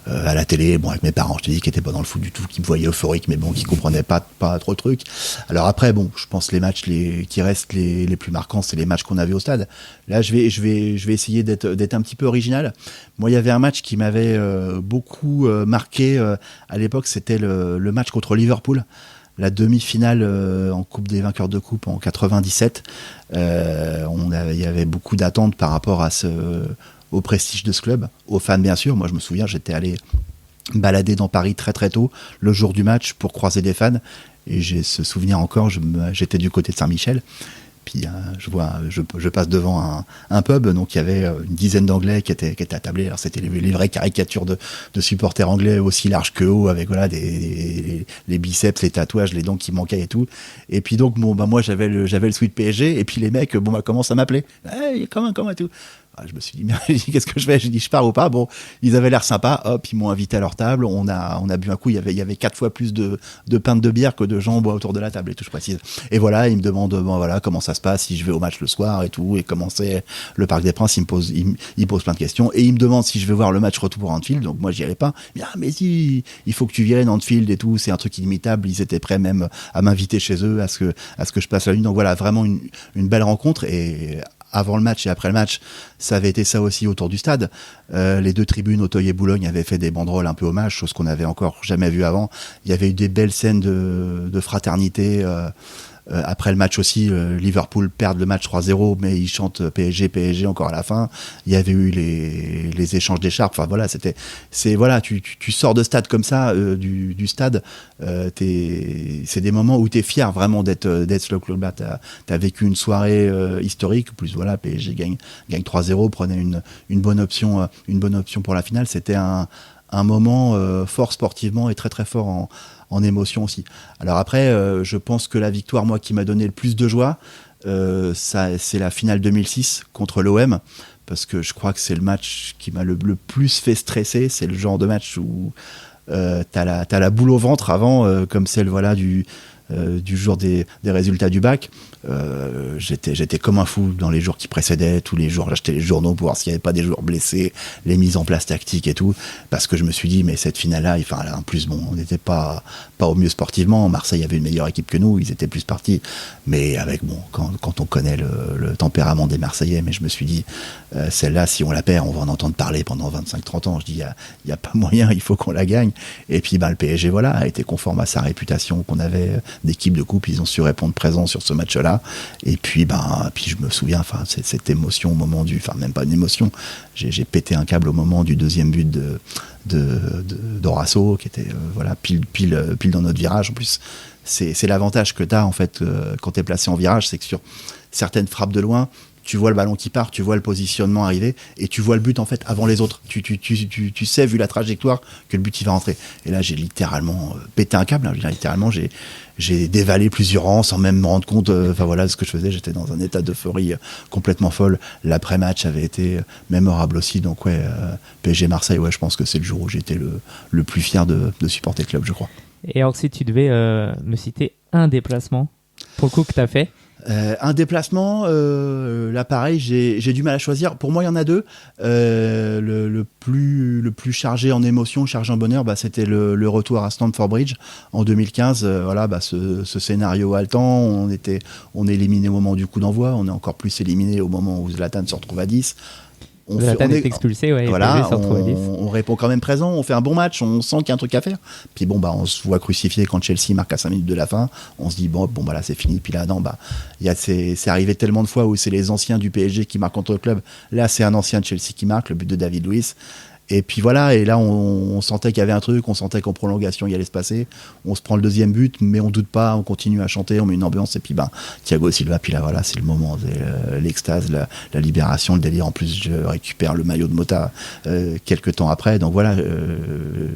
[SPEAKER 2] à la télé, bon, avec mes parents, je te dis, qui étaient pas dans le foot du tout, qui me voyaient euphorique, mais bon, qui comprenaient pas trop le truc. Alors après, bon, je pense les matchs qui restent les plus marquants, c'est les matchs qu'on avait au stade. Là, je vais essayer d'être un petit peu original. Moi, il y avait un match qui m'avait beaucoup marqué à l'époque, c'était le match contre Liverpool, la demi-finale en Coupe des vainqueurs de coupe en 97. Il y avait beaucoup d'attentes par rapport au prestige de ce club, aux fans bien sûr. Moi, je me souviens, j'étais allé baladé dans Paris très très tôt, le jour du match, pour croiser des fans. Et j'ai ce souvenir encore, j'étais du côté de Saint-Michel. Puis je passe devant un pub, donc il y avait une dizaine d'Anglais qui étaient attablés. Alors c'était les vraies caricatures de supporters anglais, aussi larges que hauts, avec voilà les biceps, les tatouages, les dents qui manquaient et tout. Et puis donc moi j'avais le sweat PSG, et puis les mecs commencent à m'appeler. Hey, comment et tout. Je me suis dit, merde, qu'est-ce que je fais? J'ai dit, je pars ou pas? Bon, ils avaient l'air sympas. Hop, ils m'ont invité à leur table. On a bu un coup. Il y avait 4 fois plus de pintes de bière que de gens boivent autour de la table et tout, je précise. Et voilà, ils me demandent, voilà, comment ça se passe, si je vais au match le soir et tout, et comment c'est le Parc des Princes. Ils me posent plein de questions. Et ils me demandent si je vais voir le match retour pour Anfield. Donc moi, j'y allais pas. Mais si, il faut que tu viennes Anfield et tout. C'est un truc inimitable. Ils étaient prêts même à m'inviter chez eux, à ce que je passe la nuit. Donc voilà, vraiment une belle rencontre. Et avant le match et après le match, ça avait été ça aussi autour du stade. Les 2 tribunes, Auteuil et Boulogne, avaient fait des banderoles un peu hommage, chose qu'on n'avait encore jamais vue avant. Il y avait eu des belles scènes de fraternité. Après le match aussi, Liverpool perd le match 3-0, mais ils chantent PSG encore à la fin. Il y avait eu les échanges d'écharpes. Enfin voilà, tu sors de stade comme ça, du stade. C'est des moments où t'es fier vraiment d'être le club. T'as vécu une soirée historique. Plus voilà, PSG gagne 3-0, prenait une bonne option pour la finale. C'était un moment fort sportivement et très très fort en émotion aussi. Alors après, je pense que la victoire, moi, qui m'a donné le plus de joie, c'est la finale 2006 contre l'OM, parce que je crois que c'est le match qui m'a le plus fait stresser. C'est le genre de match où t'as la boule au ventre avant, comme celle du jour des résultats du bac. J'étais comme un fou dans les jours qui précédaient. Tous les jours, j'achetais les journaux pour voir s'il n'y avait pas des joueurs blessés, les mises en place tactiques et tout, parce que je me suis dit, mais cette finale-là, là, en plus, on n'était pas au mieux sportivement. Marseille avait une meilleure équipe que nous, ils étaient plus partis, mais quand on connaît le tempérament des Marseillais, mais je me suis dit, celle-là, si on la perd, on va en entendre parler pendant 25-30 ans. Je dis, il y a pas moyen, il faut qu'on la gagne. Et puis le PSG, voilà, a été conforme à sa réputation qu'on avait d'équipe de coupe. Ils ont su répondre présent sur ce match-là. Et puis je me souviens, cette émotion au moment même pas une émotion, j'ai pété un câble au moment du deuxième but d'Horacio, qui était pile dans notre virage. En plus, c'est l'avantage que t'as en fait quand t'es placé en virage, c'est que sur certaines frappes de loin, tu vois le ballon qui part, tu vois le positionnement arriver, et tu vois le but en fait avant les autres. Tu sais, vu la trajectoire, que le but il va rentrer. Et là, j'ai littéralement pété un câble. Littéralement, j'ai dévalé plusieurs rangs sans même me rendre compte. De ce que je faisais. J'étais dans un état d'euphorie complètement folle. L'après-match avait été mémorable aussi. Donc PSG Marseille, je pense que c'est le jour où j'étais le plus fier de supporter le club, je crois.
[SPEAKER 1] Et alors, si tu devais me citer un déplacement pour le coup que tu as fait.
[SPEAKER 2] Un déplacement, là pareil, j'ai du mal à choisir. Pour moi, il y en a 2. Le plus chargé en émotion, chargé en bonheur, c'était le retour à Stamford Bridge en 2015. Ce scénario haletant, on est éliminé au moment du coup d'envoi, on est encore plus éliminé au moment où Zlatan se retrouve à 10.
[SPEAKER 1] Zlatan est expulsé,
[SPEAKER 2] on répond quand même présent, on fait un bon match, on sent qu'il y a un truc à faire. Puis on se voit crucifié quand Chelsea marque à 5 minutes de la fin. On se dit là c'est fini. Puis là c'est arrivé tellement de fois où c'est les anciens du PSG qui marquent contre le club. Là c'est un ancien de Chelsea qui marque, le but de David Luiz. Et puis et là on sentait qu'il y avait un truc, on sentait qu'en prolongation il allait se passer. On se prend le deuxième but, mais on doute pas, on continue à chanter, on met une ambiance, et puis Thiago Silva, puis là c'est le moment, l'extase, la libération, le délire. En plus, je récupère le maillot de Mota quelques temps après, donc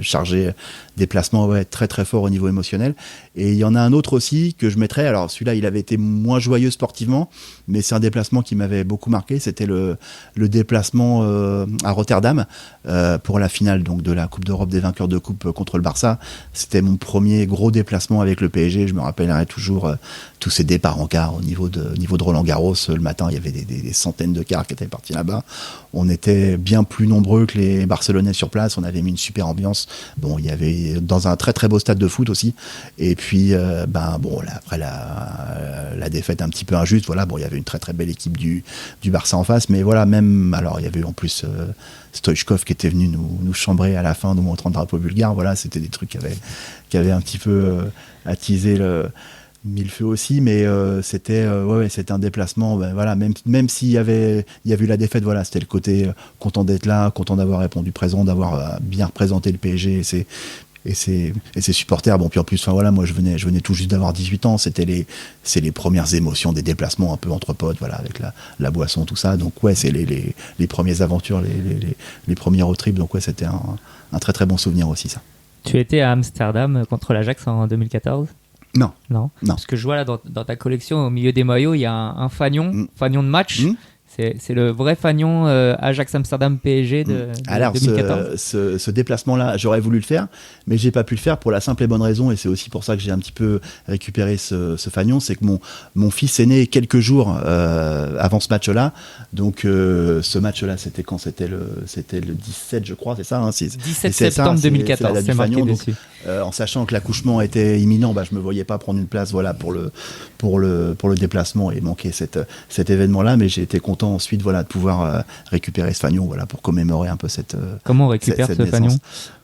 [SPEAKER 2] chargé, déplacement très très fort au niveau émotionnel. Et il y en a un autre aussi que je mettrais, alors celui-là il avait été moins joyeux sportivement, mais c'est un déplacement qui m'avait beaucoup marqué. C'était le déplacement à Rotterdam pour la finale donc de la Coupe d'Europe des vainqueurs de coupe contre le Barça. C'était mon premier gros déplacement avec le PSG. Je me rappellerai toujours tous ces départs en car au niveau de Roland-Garros. Le matin, il y avait des centaines de cars qui étaient partis là-bas. On était bien plus nombreux que les Barcelonais sur place. On avait mis une super ambiance. Il y avait dans un très très beau stade de foot aussi. Et puis après la défaite un petit peu injuste, il y avait une très très belle équipe du Barça en face. Mais il y avait eu en plus Stoichkov qui était venu nous chambrer à la fin, nous montrant le drapeau bulgare. C'était des trucs qui avaient un petit peu attisé Millefeu aussi, mais c'était c'était un déplacement. Ben, voilà, même s'il y avait eu la défaite, voilà, c'était le côté content d'être là, content d'avoir répondu présent, d'avoir bien représenté le PSG et ses supporters. Bon, puis en plus, enfin voilà, moi je venais tout juste d'avoir 18 ans. C'est les premières émotions des déplacements un peu entre potes, voilà, avec la boisson, tout ça. Donc ouais, c'est les premières aventures, les premiers road trips. Donc ouais, c'était un très très bon souvenir aussi, ça.
[SPEAKER 1] Tu étais à Amsterdam contre l'Ajax en 2014 ?
[SPEAKER 2] Non.
[SPEAKER 1] Parce que je vois là dans ta collection, au milieu des maillots, il y a un fanion de match. C'est le vrai fanion Ajax Amsterdam PSG de
[SPEAKER 2] Alors,
[SPEAKER 1] 2014.
[SPEAKER 2] ce déplacement-là, j'aurais voulu le faire, mais j'ai pas pu le faire pour la simple et bonne raison, et c'est aussi pour ça que j'ai un petit peu récupéré ce fanion, c'est que mon fils est né quelques jours avant ce match-là. Donc ce match-là, c'était quand c'était le 17, je crois, c'est ça, hein,
[SPEAKER 1] 17 septembre 2014, c'est marqué dessus.
[SPEAKER 2] En sachant que l'accouchement était imminent, je me voyais pas prendre une place, voilà, pour le déplacement et manquer cet événement-là, mais j'ai été content ensuite, voilà, de pouvoir récupérer ce fanion, voilà, pour commémorer un peu cette.
[SPEAKER 1] Comment on récupère ce fanion ?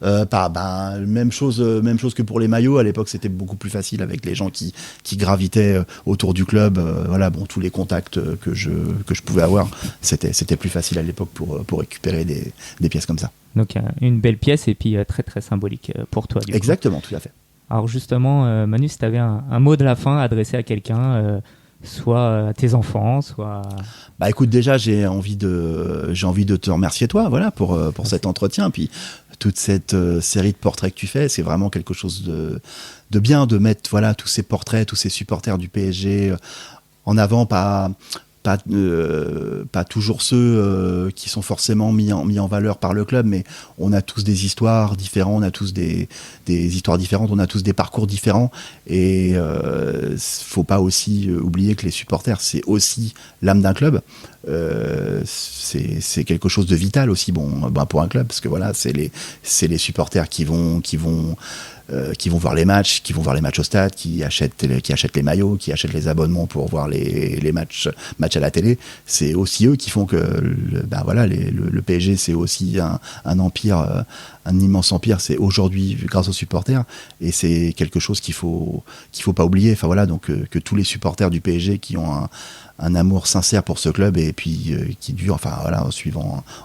[SPEAKER 2] Même chose que pour les maillots. À l'époque, c'était beaucoup plus facile avec les gens qui gravitaient autour du club. Voilà, bon, tous les contacts que je pouvais avoir, c'était plus facile à l'époque pour récupérer des pièces comme ça.
[SPEAKER 1] Donc une belle pièce et puis très très symbolique pour toi.
[SPEAKER 2] Exactement, tout à fait.
[SPEAKER 1] Alors justement, Manu, si tu avais un mot de la fin à adresser à quelqu'un, soit à tes enfants, soit...
[SPEAKER 2] Écoute, déjà, j'ai envie de te remercier toi, voilà, pour cet entretien, puis toute cette série de portraits que tu fais, c'est vraiment quelque chose de bien de mettre, voilà, tous ces portraits, tous ces supporters du PSG en avant, pas toujours ceux qui sont forcément mis en valeur par le club, mais on a tous des histoires différentes, on a tous des histoires différentes, on a tous des parcours différents, et faut pas aussi oublier que les supporters, c'est aussi l'âme d'un club. C'est quelque chose de vital aussi, pour un club, parce que voilà, c'est les supporters qui vont voir les matchs, au stade, qui achètent les maillots, qui achètent les abonnements pour voir les matchs à la télé. C'est aussi eux qui font que le PSG, c'est aussi un empire, un immense empire. C'est aujourd'hui grâce aux supporters, et c'est quelque chose qu'il faut pas oublier. Enfin voilà, donc que tous les supporters du PSG qui ont un amour sincère pour ce club, et puis qui dure, enfin voilà,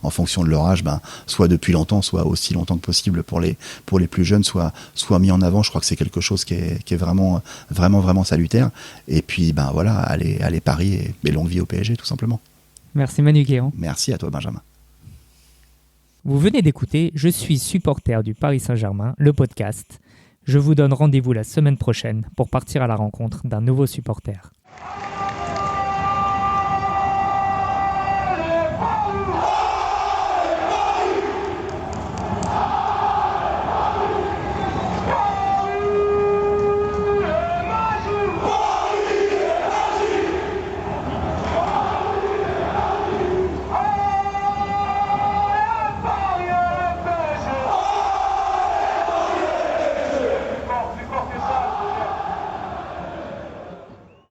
[SPEAKER 2] en fonction de leur âge, soit depuis longtemps, soit aussi longtemps que possible pour les plus jeunes, soit mis en avant. Je crois que c'est quelque chose qui est vraiment vraiment vraiment salutaire. Et puis voilà, allez Paris, et longue vie au PSG, tout simplement.
[SPEAKER 1] Merci Manu Guéant.
[SPEAKER 2] Merci à toi Benjamin.
[SPEAKER 1] Vous venez d'écouter Je suis supporter du Paris Saint-Germain, le podcast. Je vous donne rendez-vous la semaine prochaine pour partir à la rencontre d'un nouveau supporter.